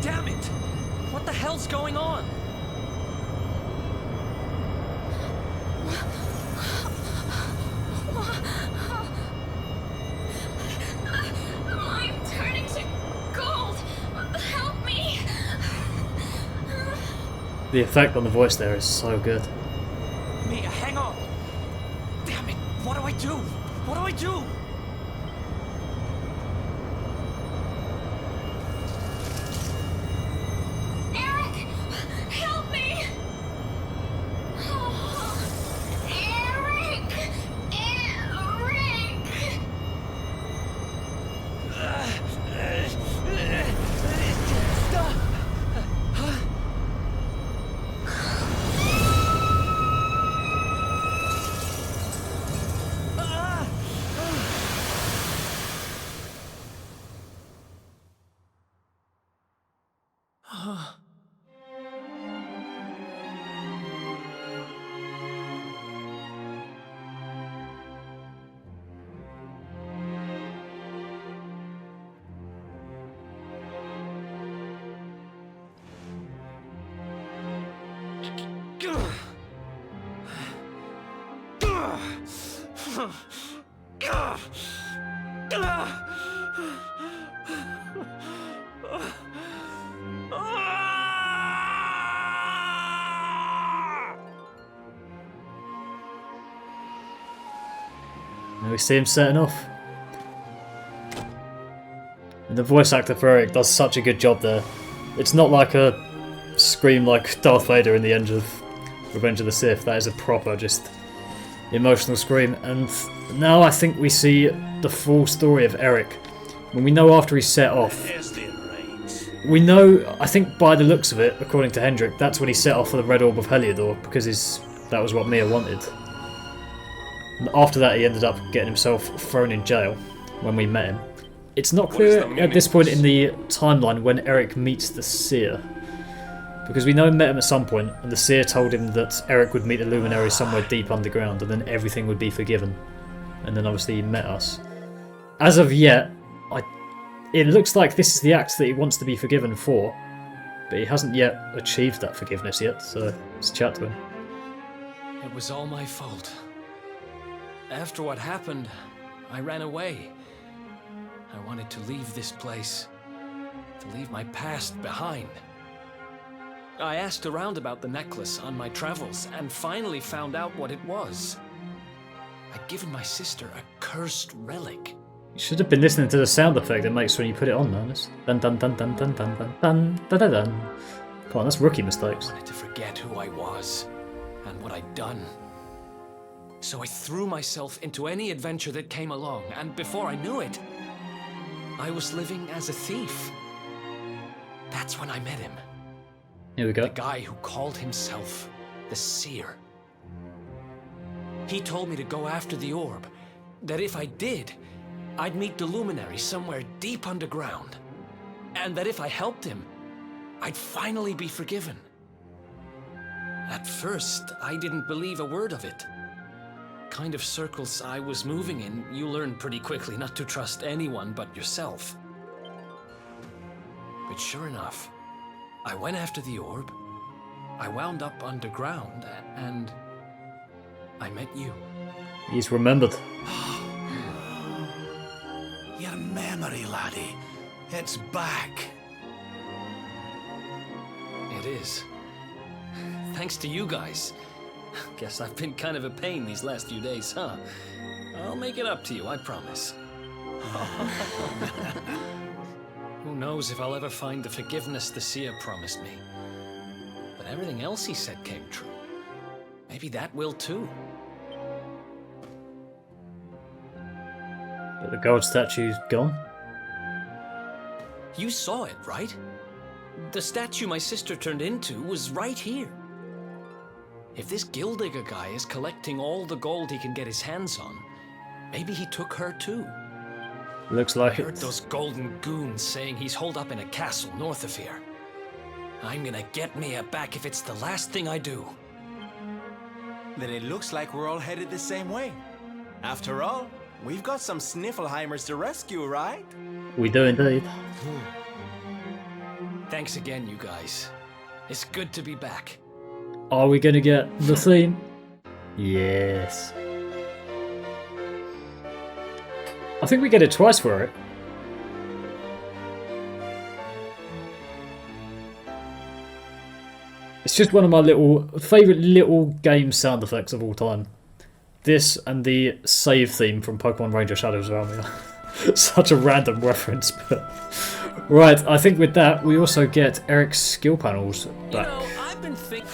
Damn it! What the hell's going on? I'm turning to gold! Help me! The effect on the voice there is so good. Mia, hang on! Damn it! What do I do? What do I do? Erik! Help me! Oh, Erik! Erik! Stop! Now we see him setting off. And the voice actor for Erik does such a good job there. It's not like a scream like Darth Vader in the end of Revenge of the Sith. That is a proper, just emotional scream. And now I think we see the full story of Erik. When we know after he set off. We know, I think by the looks of it, according to Hendrik, that's when he set off for the Red Orb of Heliodor, because that was what Mia wanted. And after that he ended up getting himself thrown in jail when we met him. It's not clear at this point in the timeline when Erik meets the Seer. Because we know he met him at some point, and the Seer told him that Erik would meet the Luminary somewhere deep underground, and then everything would be forgiven. And then obviously he met us. As of yet, it looks like this is the act that he wants to be forgiven for, but he hasn't yet achieved that forgiveness yet, so let's chat to him. It was all my fault. After what happened, I ran away. I wanted to leave this place, to leave my past behind. I asked around about the necklace on my travels, and finally found out what it was. I'd given my sister a cursed relic. You should have been listening to the sound effect it makes when you put it on, man. Dun dun dun dun dun dun dun dun dun dun dun. Come on, that's rookie mistakes. I wanted to forget who I was, and what I'd done. So I threw myself into any adventure that came along, and before I knew it, I was living as a thief. That's when I met him. Here we go. The guy who called himself the Seer. He told me to go after the orb, that if I did, I'd meet the Luminary somewhere deep underground, and that if I helped him, I'd finally be forgiven. At first, I didn't believe a word of it. Kind of circles I was moving in, you learn pretty quickly not to trust anyone but yourself. But sure enough, I went after the orb, I wound up underground, and I met you. He's remembered. Your memory, laddie. It's back. It is. Thanks to you guys. Guess I've been kind of a pain these last few days, huh? I'll make it up to you, I promise. Who knows if I'll ever find the forgiveness the Seer promised me. But everything else he said came true. Maybe that will too. But the gold statue's gone? You saw it, right? The statue my sister turned into was right here. If this Gyldygga guy is collecting all the gold he can get his hands on, Maybe he took her too. Looks like I heard it. those golden goons saying he's holed up in a castle north of here. I'm gonna get Mia back if it's the last thing I do. Then it looks like we're all headed the same way. After all, we've got some Snifelheimers to rescue, right? We do indeed. Thanks again, you guys. It's good to be back. Are we gonna get the theme? Yes. I think we get it twice for it. It's just one of my favourite little game sound effects of all time. This and the save theme from Pokemon Ranger Shadows Around Me. Such a random reference, but... Right, I think with that, we also get Eric's skill panels back. You know, I've been thinking...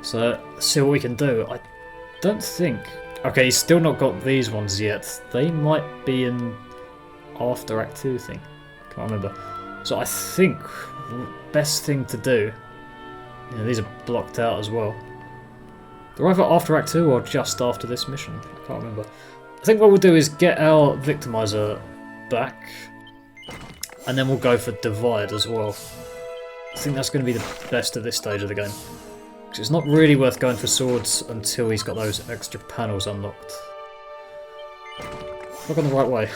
So, let's see what we can do. I don't think... Okay, he's still not got these ones yet. They might be in after Act 2 thing. Can't remember. So I think best thing to do... Yeah, these are blocked out as well. They're either after Act 2 or just after this mission. I can't remember. I think what we'll do is get our Victimizer back. And then we'll go for Divide as well. I think that's going to be the best at this stage of the game. Because it's not really worth going for swords until he's got those extra panels unlocked. I've gone the right way.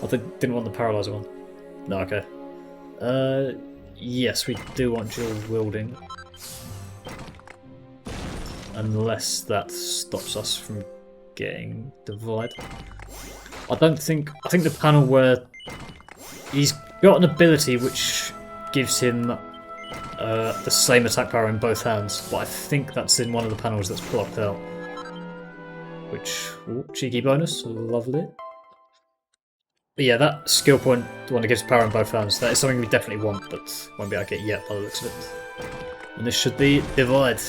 I didn't want the Paralyzer one. No, okay. Yes, we do want dual wielding. Unless that stops us from getting Divide. I think the panel where he's got an ability which gives him the same attack power in both hands, but I think that's in one of the panels that's blocked out. Which, ooh, cheeky bonus, lovely. But yeah, that skill point, the one that gives power in both hands, that is something we definitely want, but won't be able to get yet by the looks of it. And this should be Divide.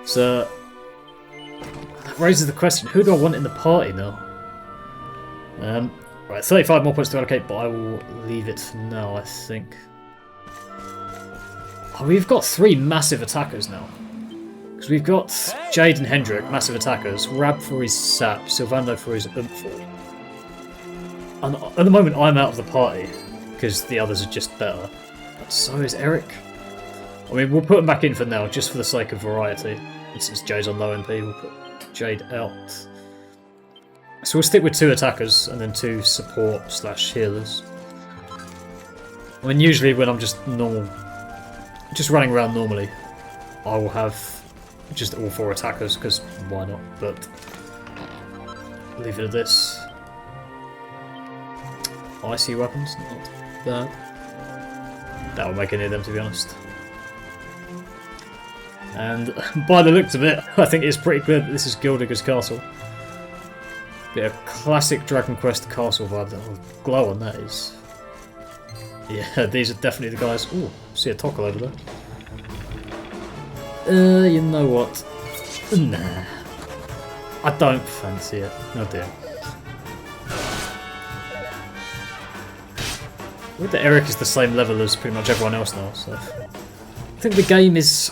So, that raises the question, who do I want in the party now? Right, 35 more points to allocate, but I will leave it for now, I think. Oh, we've got 3 massive attackers now. Because we've got Jade and Hendrik, massive attackers, Rab for his Sap, Sylvando for his Oomph. And at the moment I'm out of the party, because the others are just better. But so is Erik. I mean, we'll put him back in for now, just for the sake of variety. And since Jade's on low MP, we'll put Jade out. So we'll stick with 2 attackers, and then 2 support / healers. I mean, usually when I'm just running around normally, I will have just all 4 attackers, because why not? But leave it at this. Icy weapons, not bad. That will make any of them, to be honest. And by the looks of it, I think it's pretty clear that this is Gyldygga's castle. Bit of classic Dragon Quest castle vibe. Oh, glow on that is. Yeah, these are definitely the guys. Ooh, see a toggle over there. You know what? Nah. I don't fancy it. No dear. I think that Erik is the same level as pretty much everyone else now, so... I think the game is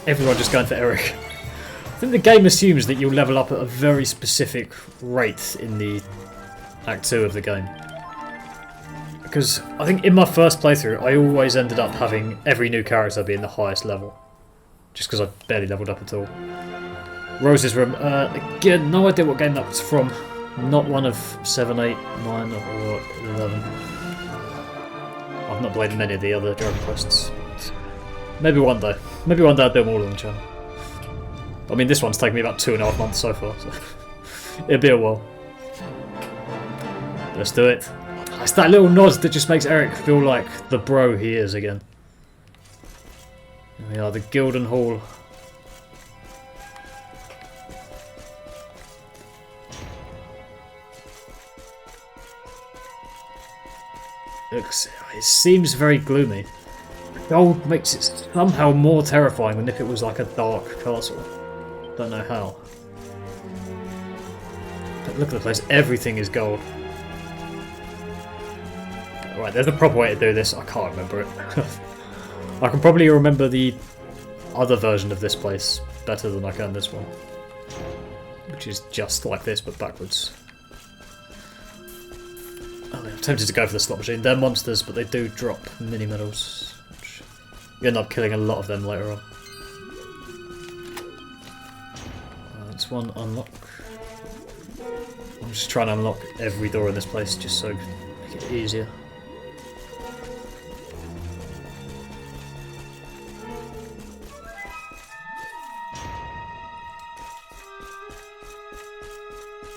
everyone just going for Erik. I think the game assumes that you'll level up at a very specific rate in the Act 2 of the game. Because I think in my first playthrough, I always ended up having every new character be in the highest level. Just because I barely leveled up at all. Rose's Room, again, no idea what game that was from. Not one of 7, 8, 9 or 11. I've not played many of the other Dragon Quests. Maybe one day. Maybe one day I'll do them all on the channel. I mean, this one's taken me about 2.5 months so far, so it'll be a while. Let's do it. It's that little nod that just makes Erik feel like the bro he is again. Here we are, the Gyldenhal. It seems very gloomy. Gold makes it somehow more terrifying than if it was like a dark castle. Don't know how. But look at the place, everything is gold. Right, there's a proper way to do this, I can't remember it. I can probably remember the other version of this place, better than I can this one. Which is just like this, but backwards. Oh, I'm tempted to go for the slot machine. They're monsters, but they do drop mini medals. Which you end up killing a lot of them later on. That's one unlock. I'm just trying to unlock every door in this place just so make it easier.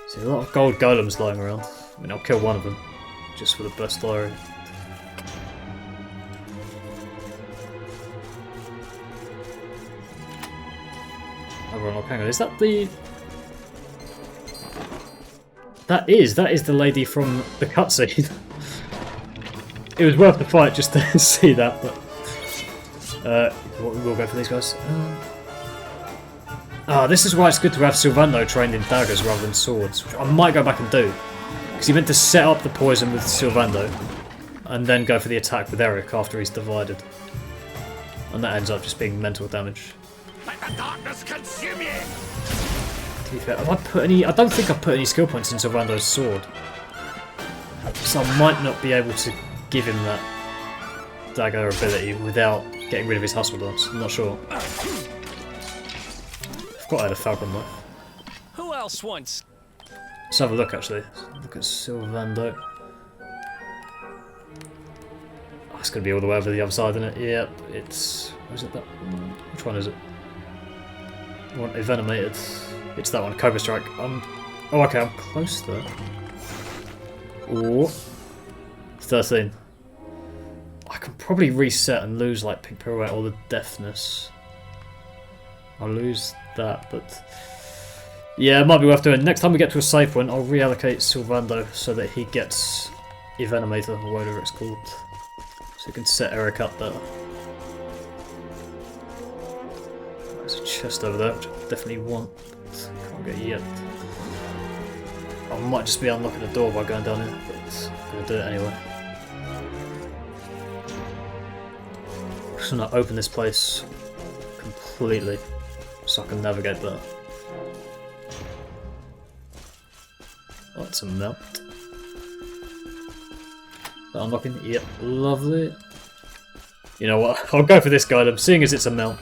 See, a lot of gold golems lying around. I mean, I'll kill one of them just for the best diary. Hang on, is that the... That is the lady from the cutscene. It was worth the fight just to see that, but... we'll go for these guys. This is why it's good to have Sylvando trained in daggers rather than swords, which I might go back and do. Because he meant to set up the poison with Sylvando, and then go for the attack with Erik after he's divided. And that ends up just being mental damage. Let the darkness consume you! To be fair, have I put any... I don't think I've put any skill points in Sylvando's sword. So I might not be able to give him that dagger ability without getting rid of his hustle dance. I'm not sure. I forgot I had a falcon knife. Who else wants? Let's have a look actually. Look at Sylvando. Oh, it's going to be all the way over the other side, isn't it? Yep, it's... Is it that? Which one is it? I want Envenomated. It's that one, Cobra Strike. Oh, okay, I'm close to that. Oh, 13. I can probably reset and lose like Pink Pirouette or the Deafness. I'll lose that, but yeah, it might be worth doing. Next time we get to a save point, I'll reallocate Sylvando so that he gets Envenomator or whatever it's called, so he can set Erik up better. There's a chest over there, which I definitely want. Can't get it yet. I might just be unlocking the door by going down here, but I'm going to do it anyway. I'm just going to open this place completely so I can navigate better. Oh, it's a melt. Unlocking? Yep, lovely. You know what? I'll go for this guy, seeing as it's a melt.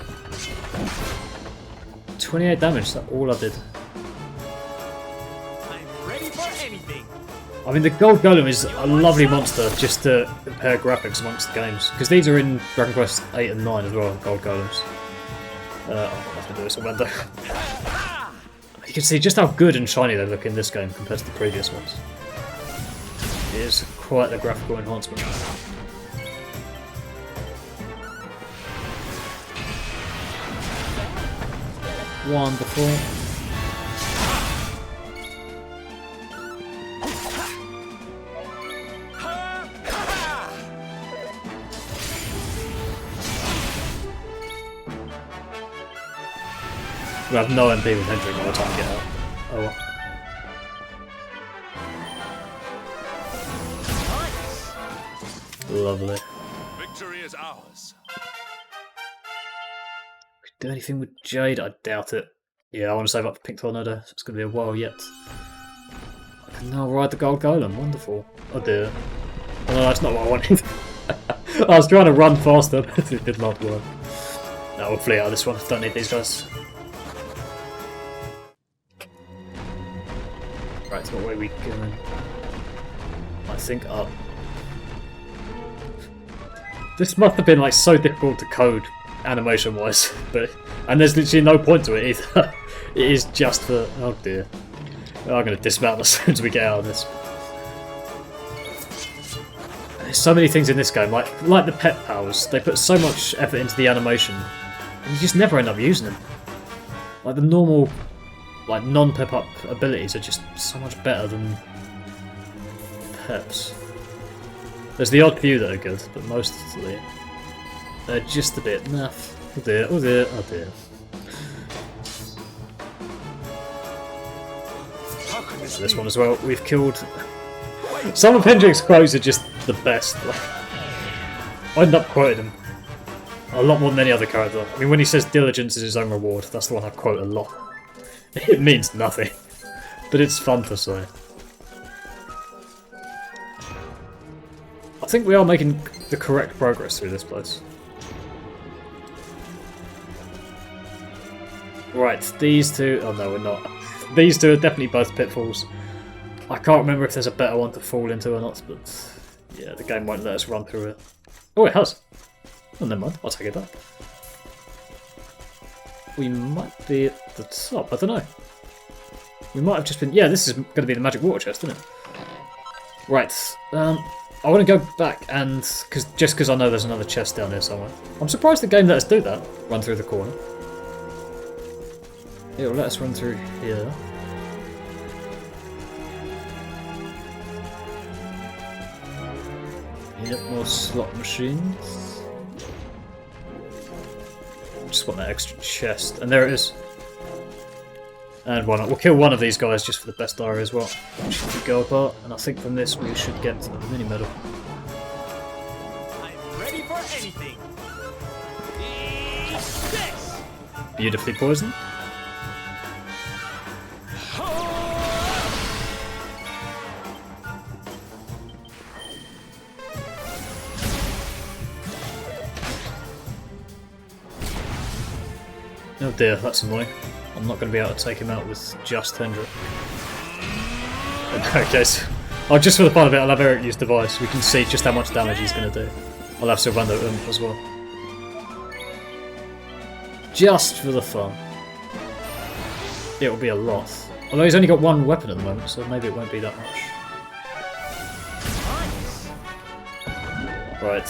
28 damage, that's all I did. I'm ready for anything. I mean, the Gold Golem is a lovely monster just to compare graphics amongst the games. Because these are in Dragon Quest 8 and 9 as well, Gold Golems. I'm not going to do this one, though. You can see just how good and shiny they look in this game compared to the previous ones. It is quite a graphical enhancement. Wonderful. We have no MP with entering by the time we get out. Oh well. Lovely. Victory is ours. Do anything with Jade? I doubt it. Yeah, I want to save up for Pink Tornado, so it's going to be a while yet. I can now ride the Gold Golem, wonderful. Oh dear. Oh, no, that's not what I wanted. I was trying to run faster, but it did not work. No, we'll flee out of this one, don't need these guys. Right, so what way are we going? I think up. This must have been like so difficult to code animation wise, and there's literally no point to it either. It is just for... oh dear. I'm going to dismount as soon as we get out of this. There's so many things in this game, like the pet powers, they put so much effort into the animation, and you just never end up using them. Like the normal, like non-pep up abilities are just so much better than peps. There's the odd few that are good, but mostly they're just a bit naff. Oh dear, oh dear, oh dear. This one as well, we've killed... Some of Hendrik's quotes are just the best. I end up quoting them A lot more than any other character. I mean, when he says diligence is his own reward, that's the one I quote a lot. It means nothing, but it's fun to say. I think we are making the correct progress through this place. Right, these two... Oh no, we're not. These two are definitely both pitfalls. I can't remember if there's a better one to fall into or not, but yeah, the game won't let us run through it. Oh, it has. Oh, never mind. I'll take it back. We might be at the top. I don't know. We might have just been... Yeah, this is going to be the magic water chest, isn't it? Right. I want to go back and... just because I know there's another chest down here somewhere. I'm surprised the game let us do that. Run through the corner. It'll let us run through here. Yep, more slot machines. Just want that extra chest. And there it is. And why not? We'll kill one of these guys just for the best diary as well. The gold part. And I think from this we should get to the mini medal. I'm ready for anything. Eat this! Beautifully poisoned. Oh dear, that's annoying. I'm not going to be able to take him out with just Hendrik. In that case, oh, just for the fun of it, I'll have Erik use Divide so we can see just how much damage he's going to do. I'll have Sylvando as well. Just for the fun. It'll be a lot. Although he's only got one weapon at the moment, so maybe it won't be that much. Right,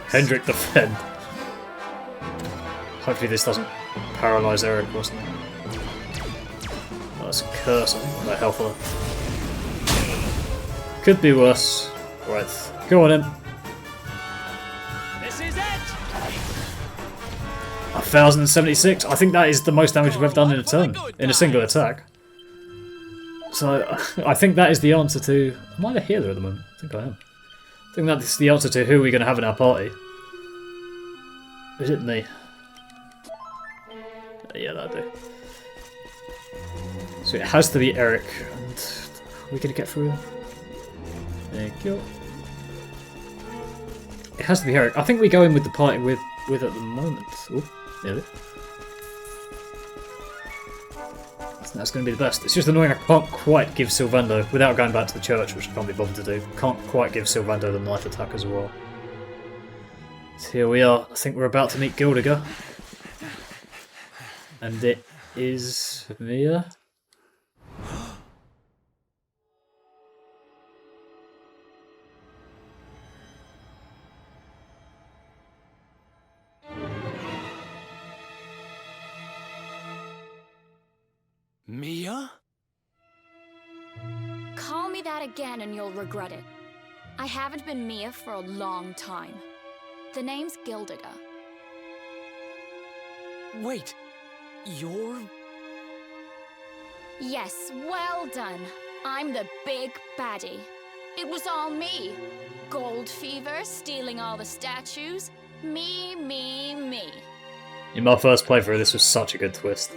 Hendrik defend. Hopefully this doesn't paralyse Erik or something. Oh, that's a curse, I think, that health on. Could be worse. Right, go on in. This is it! 1076. I think that is the most damage we've ever done in a turn, in a single attack. So I think that is the answer to... Am I the healer at the moment? I think I am. I think that's the answer to who we're going to have in our party. Is it me? Yeah, that'll do. So it has to be Erik, and are we going to get through? Thank you. It has to be Erik. I think we go in with the party with at the moment. Oh, nearly. That's going to be the best. It's just annoying I can't quite give Sylvando, without going back to the church, which I can't be bothered to do, can't quite give Sylvando the knife attack as well. So here we are. I think we're about to meet Gyldygga. And it is Mia. Mia? Call me that again and you'll regret it. I haven't been Mia for a long time. The name's Gyldygga. Wait, you're... Yes, well done. I'm the big baddie. It was all me. Gold fever, stealing all the statues. Me, me, me. In my first playthrough, this was such a good twist.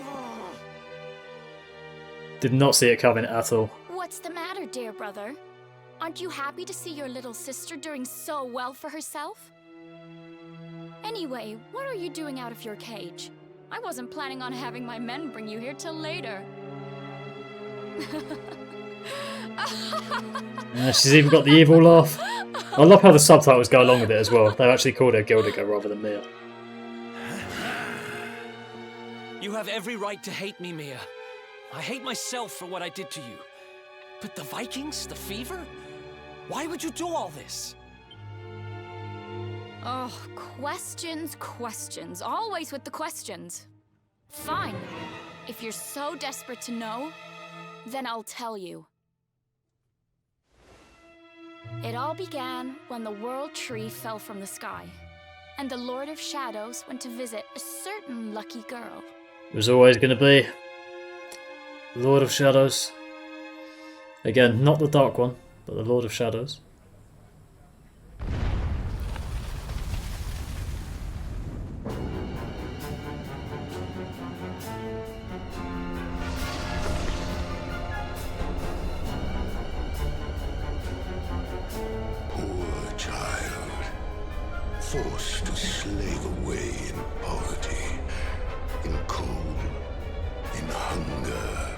Did not see it coming at all. What's the matter, dear brother? Aren't you happy to see your little sister doing so well for herself? Anyway, what are you doing out of your cage? I wasn't planning on having my men bring you here till later. She's even got the evil laugh. I love how the subtitles go along with it as well. They've actually called her Gyldygga rather than Mia. You have every right to hate me, Mia. I hate myself for what I did to you. But the Vikings, the fever? Why would you do all this? Oh, questions, questions. Always with the questions. Fine. If you're so desperate to know, then I'll tell you. It all began when the World Tree fell from the sky, and the Lord of Shadows went to visit a certain lucky girl. It was always going to be Lord of Shadows. Again, not the Dark One, but the Lord of Shadows. forced to slave away in poverty, in cold, in hunger,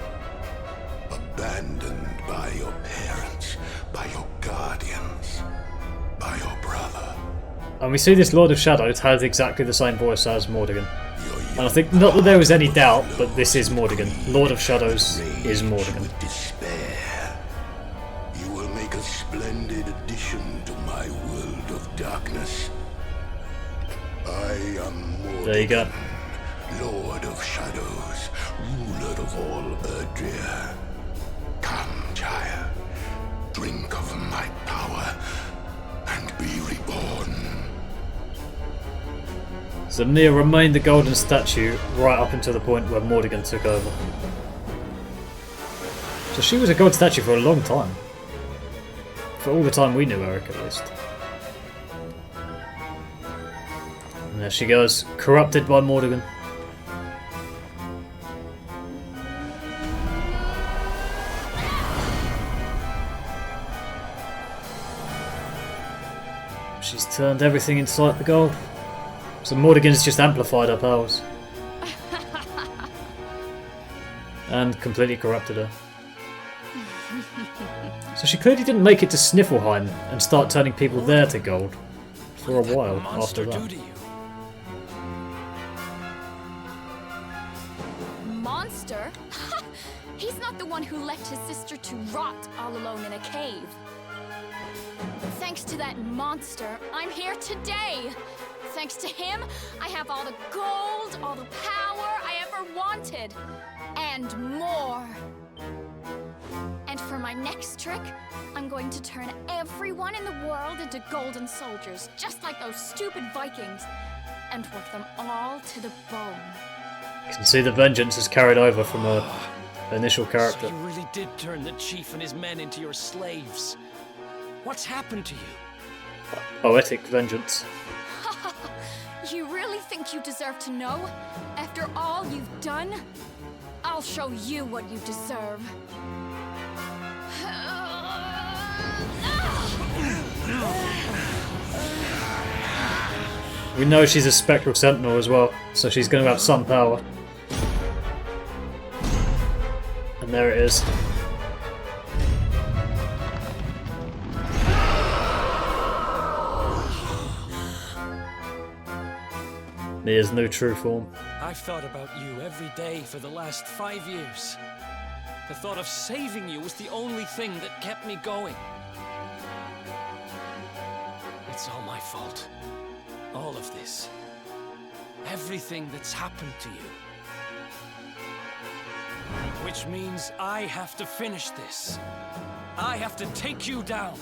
abandoned by your parents, by your guardians, by your brother. And we see this Lord of Shadows has exactly the same voice as Mordegon. And I think, not that there was any doubt, but this is Mordegon. Lord of Shadows is Mordegon. Despair. You will make a splendid addition to my world of darkness. I am Mordegon, there you go. Lord of Shadows, ruler of all Erdrea. Come, child, drink of my power and be reborn. So Nia remained the golden statue right up until the point where Mordegon took over. So she was a gold statue for a long time. For all the time we knew Erik, at least. And there she goes, corrupted by Mordegon. She's turned everything inside the gold. So Mordegon's just amplified her powers. And completely corrupted her. So she clearly didn't make it to Snifelheim and start turning people there to gold for a while after that. Monster? He's not the one who left his sister to rot all alone in a cave. Thanks to that monster, I'm here today. Thanks to him, I have all the gold, all the power I ever wanted, and more. And for my next trick, I'm going to turn everyone in the world into golden soldiers, just like those stupid Vikings, and work them all to the bone. You can see the vengeance is carried over from her initial character. So you really did turn the chief and his men into your slaves. What's happened to you? Poetic vengeance. You really think you deserve to know? After all you've done? I'll show you what you deserve. We know she's a spectral sentinel as well, so she's going to have some power. And there it is. Nia's new true form. I've thought about you every day for the last 5 years. The thought of saving you was the only thing that kept me going. It's all my fault. All of this. Everything that's happened to you. Which means I have to finish this. I have to take you down.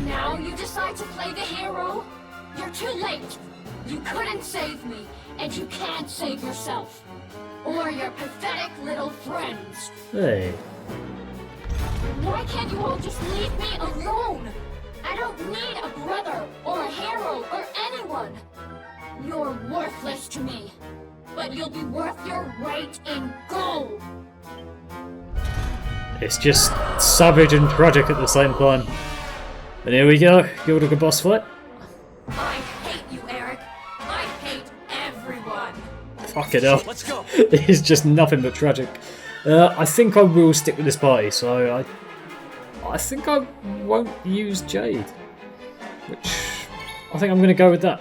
Now you decide to play the hero? You're too late. You couldn't save me, and you can't save yourself. Or your pathetic little friends. Hey. Why can't you all just leave me alone? I don't need a brother, or a hero, or anyone. You're worthless to me. But you'll be worth your weight in gold. It's just savage and tragic at the same time. And here we go, Gyldygga boss fight. I hate you, Erik. I hate everyone. Fuck it hell. Let's go. It's just nothing but tragic. I think I will stick with this party, so I think I won't use Jade. Which, I think I'm going to go with that.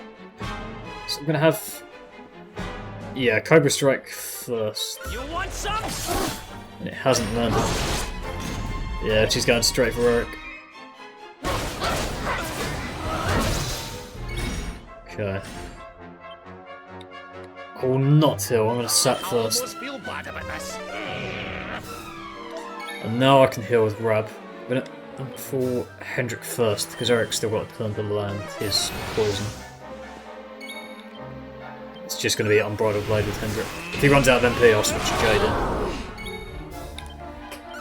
So I'm going to have, yeah, Cobra Strike first. You want some? And it hasn't landed. Yeah, she's going straight for Erik. Okay. I will not heal, I'm going to sap first. And now I can heal with Rab. I'm going to look for Hendrik first, because Eric's still got to turn to land his poison. It's just going to be Unbridled Blade with Hendrik. If he runs out of MP, I'll switch to Jade in.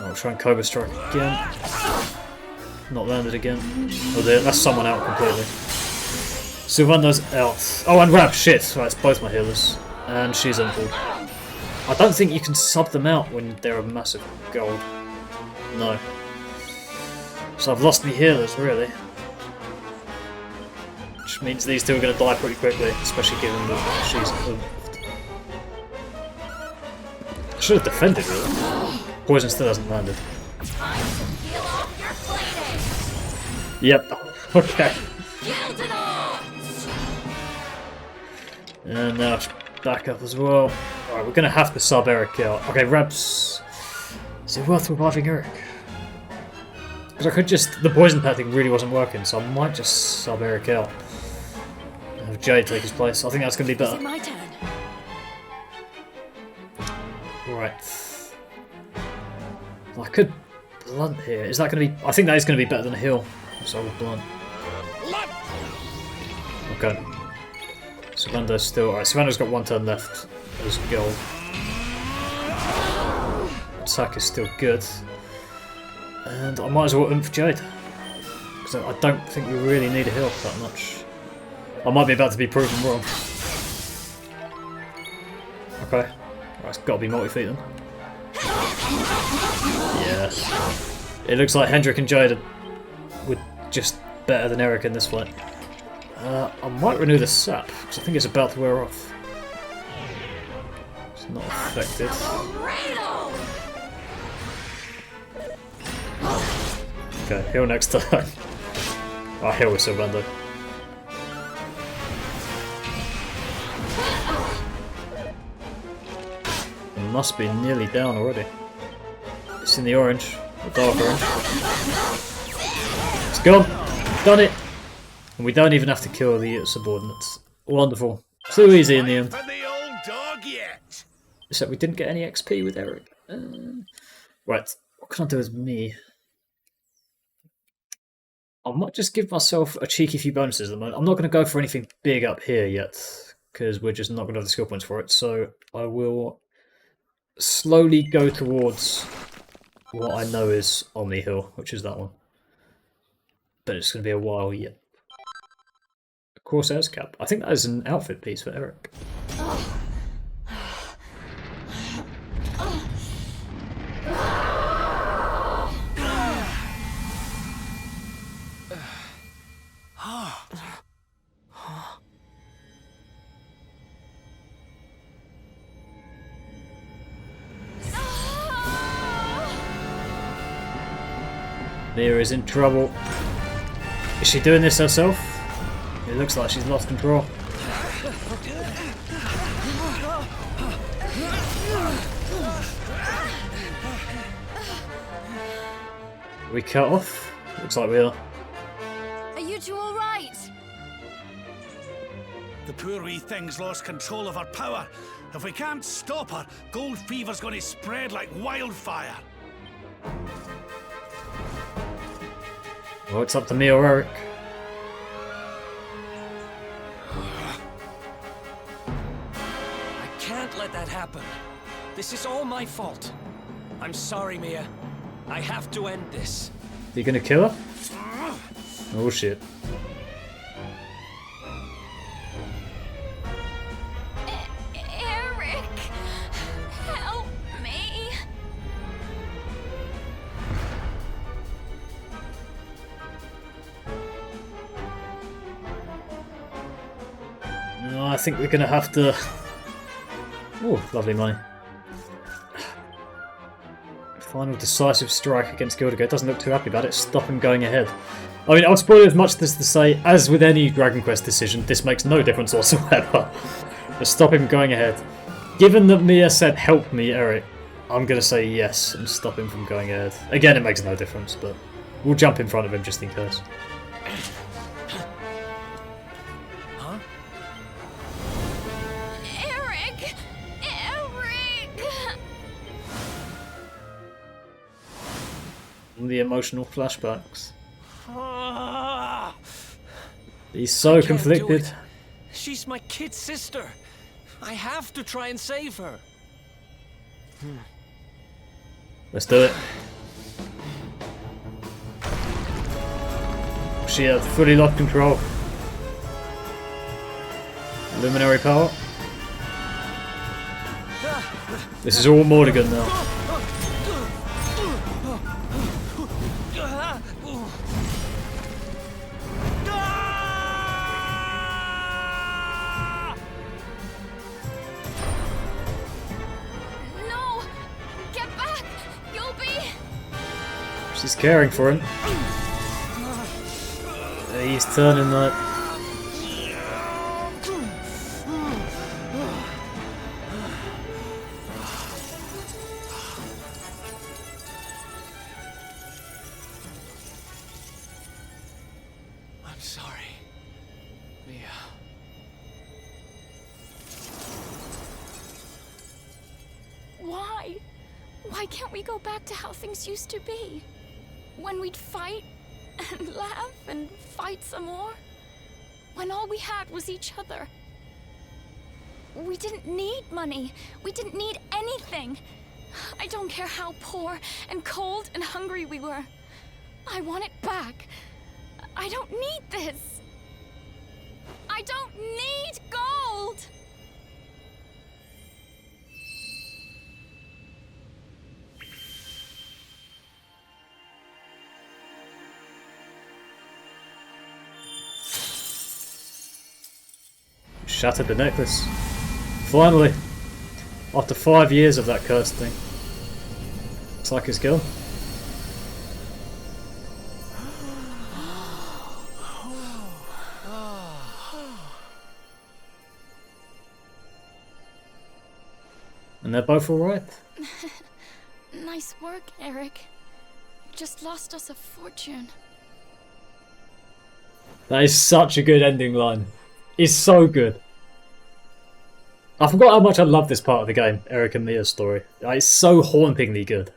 I'll try and Cobra Strike again. Not landed again. Oh dear, that's someone out completely. Sylvando's out. Oh, and Rab, shit. Right, it's both my healers. And she's unpulled. I don't think you can sub them out when they're a massive gold. No. So I've lost my healers, really. which means these two are going to die pretty quickly, especially given that she's oofed. I should have defended, really. Poison still hasn't landed. Yep. Okay. And now it's back up as well. Alright, we're going to have to sub Erik out. Okay, Rebs. Is it worth reviving Erik? Because I could just... The poison pad thing really wasn't working, so I might just sub Erik out. And have Jade take his place. I think that's going to be better. Is it my turn? Right. I could blunt here. Is that going to be... I think that is going to be better than a heal. So I will blunt. Okay. Savannah's still... Alright, Savannah's got one turn left as goal. Attack is still good. And I might as well oomph Jade. Because I don't think we really need a heal that much. I might be about to be proven wrong. Okay. Right, it's got to be multi-feet then. Yeah. It looks like Hendrik and Jade were just better than Erik in this fight. I might renew the sap, because I think it's about to wear off. It's not affected. Okay, heal next time. I'll heal with Sylvander. It must be nearly down already. It's in the orange, the dark orange. It's gone! Done it! And we don't even have to kill the subordinates. Wonderful. Too easy in the end. Except we didn't get any XP with Erik. Right, what can I do with me? I might just give myself a cheeky few bonuses at the moment. I'm not going to go for anything big up here yet, because we're just not going to have the skill points for it. So I will slowly go towards what I know is Omni Hill, which is that one. But it's going to be a while yet. Corsair's cap. I think that is an outfit piece for Erik. Mia is in trouble. Is she doing this herself? It looks like she's lost control. Are we cut off? Looks like we are. Are you two alright? The poor wee thing's lost control of her power. If we can't stop her, gold fever's going to spread like wildfire. Well, it's up to me or Erik. I can't let that happen. This is all my fault. I'm sorry, Mia. I have to end this. Are you gonna kill her? Oh shit. Erik, help me. No, I think we're gonna have to... Oh, lovely money. Final decisive strike against Gyldygga. Doesn't look too happy about it. Stop him going ahead. I mean, I'll spoil as much as to say, as with any Dragon Quest decision, this makes no difference whatsoever. Just stop him going ahead. Given that Mia said, help me, Erik, I'm going to say yes and stop him from going ahead. Again, it makes no difference, but we'll jump in front of him just in case. Huh? Erik! The emotional flashbacks. He's so conflicted. She's my kid sister. I have to try and save her. Let's do it. She had fully locked control. Luminary power. This is all Morrigan now. She's caring for him. He's turning like... I'm sorry, Mia. Why? Why can't we go back to how things used to be? When we'd fight and laugh and fight some more? When all we had was each other? We didn't need money. We didn't need anything. I don't care how poor and cold and hungry we were. I want it back. I don't need this. I don't need gold! Shattered the necklace. Finally! After 5 years of that cursed thing. Looks like it's gone. And they're both alright. Nice work, Erik. Just lost us a fortune. That is such a good ending line. It's so good. I forgot how much I love this part of the game, Erik and Mia's story. It's so hauntingly good.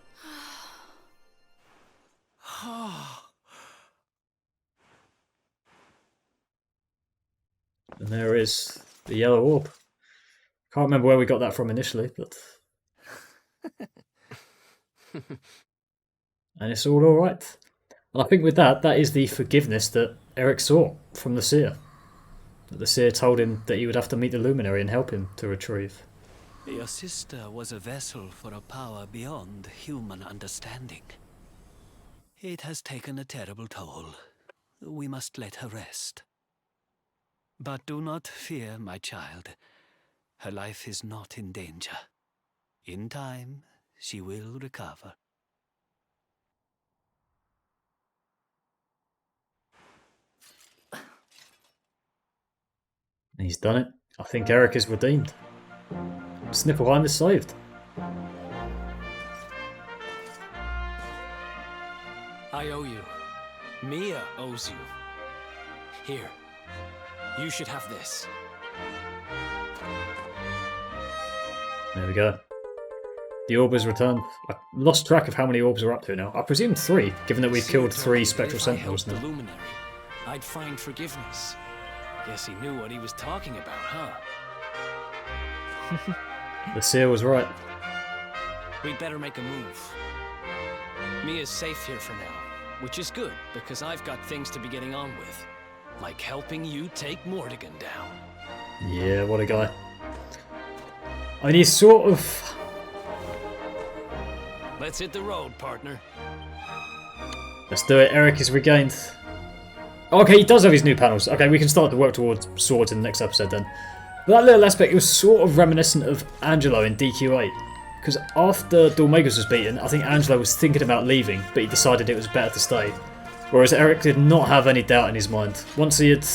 And there is the yellow orb. Can't remember where we got that from initially, but... and it's all alright. And I think with that, that is the forgiveness that Erik sought from the seer. That the seer told him that he would have to meet the luminary and help him to retrieve. Your sister was a vessel for a power beyond human understanding. It has taken a terrible toll. We must let her rest. But do not fear, my child. Her life is not in danger. In time, she will recover. He's done it. I think Erik is redeemed. Snifelheim is saved. I owe you. Mia owes you. Here. You should have this. There we go. The orb is returned. I lost track of how many orbs we're up to now. I presume 3, given that we've killed 3 spectral sentinels now. The luminary, I'd find forgiveness. Guess he knew what he was talking about, huh? The seer was right. We'd better make a move. Mia's safe here for now, which is good, because I've got things to be getting on with. Like helping you take Mordigan down. Yeah, what a guy. I mean, he's sort of... Let's hit the road, partner. Let's do it. Erik is regained. Okay, he does have his new panels. Okay, we can start to work towards swords in the next episode then. But that little aspect, it was sort of reminiscent of Angelo in DQ8. Because after Dormagus was beaten, I think Angelo was thinking about leaving, but he decided it was better to stay. Whereas Erik did not have any doubt in his mind. Once he had...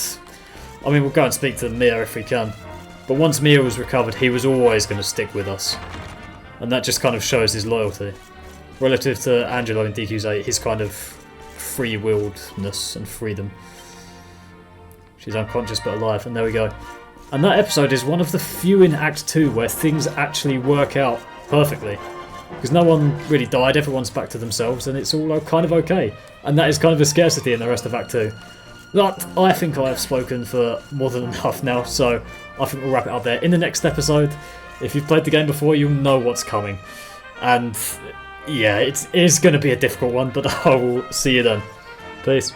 I mean, we'll go and speak to Mia if we can. But once Mia was recovered, he was always going to stick with us. And that just kind of shows his loyalty. Relative to Angelo in DQ8, his kind of free-willedness and freedom. She's unconscious but alive, and there we go. And that episode is one of the few in Act 2 where things actually work out perfectly. Because no one really died, everyone's back to themselves, and it's all kind of okay. And that is kind of a scarcity in the rest of Act 2. But I think I have spoken for more than enough now, so I think we'll wrap it up there. In the next episode, if you've played the game before, you'll know what's coming. And yeah, it is going to be a difficult one, but I will see you then. Peace.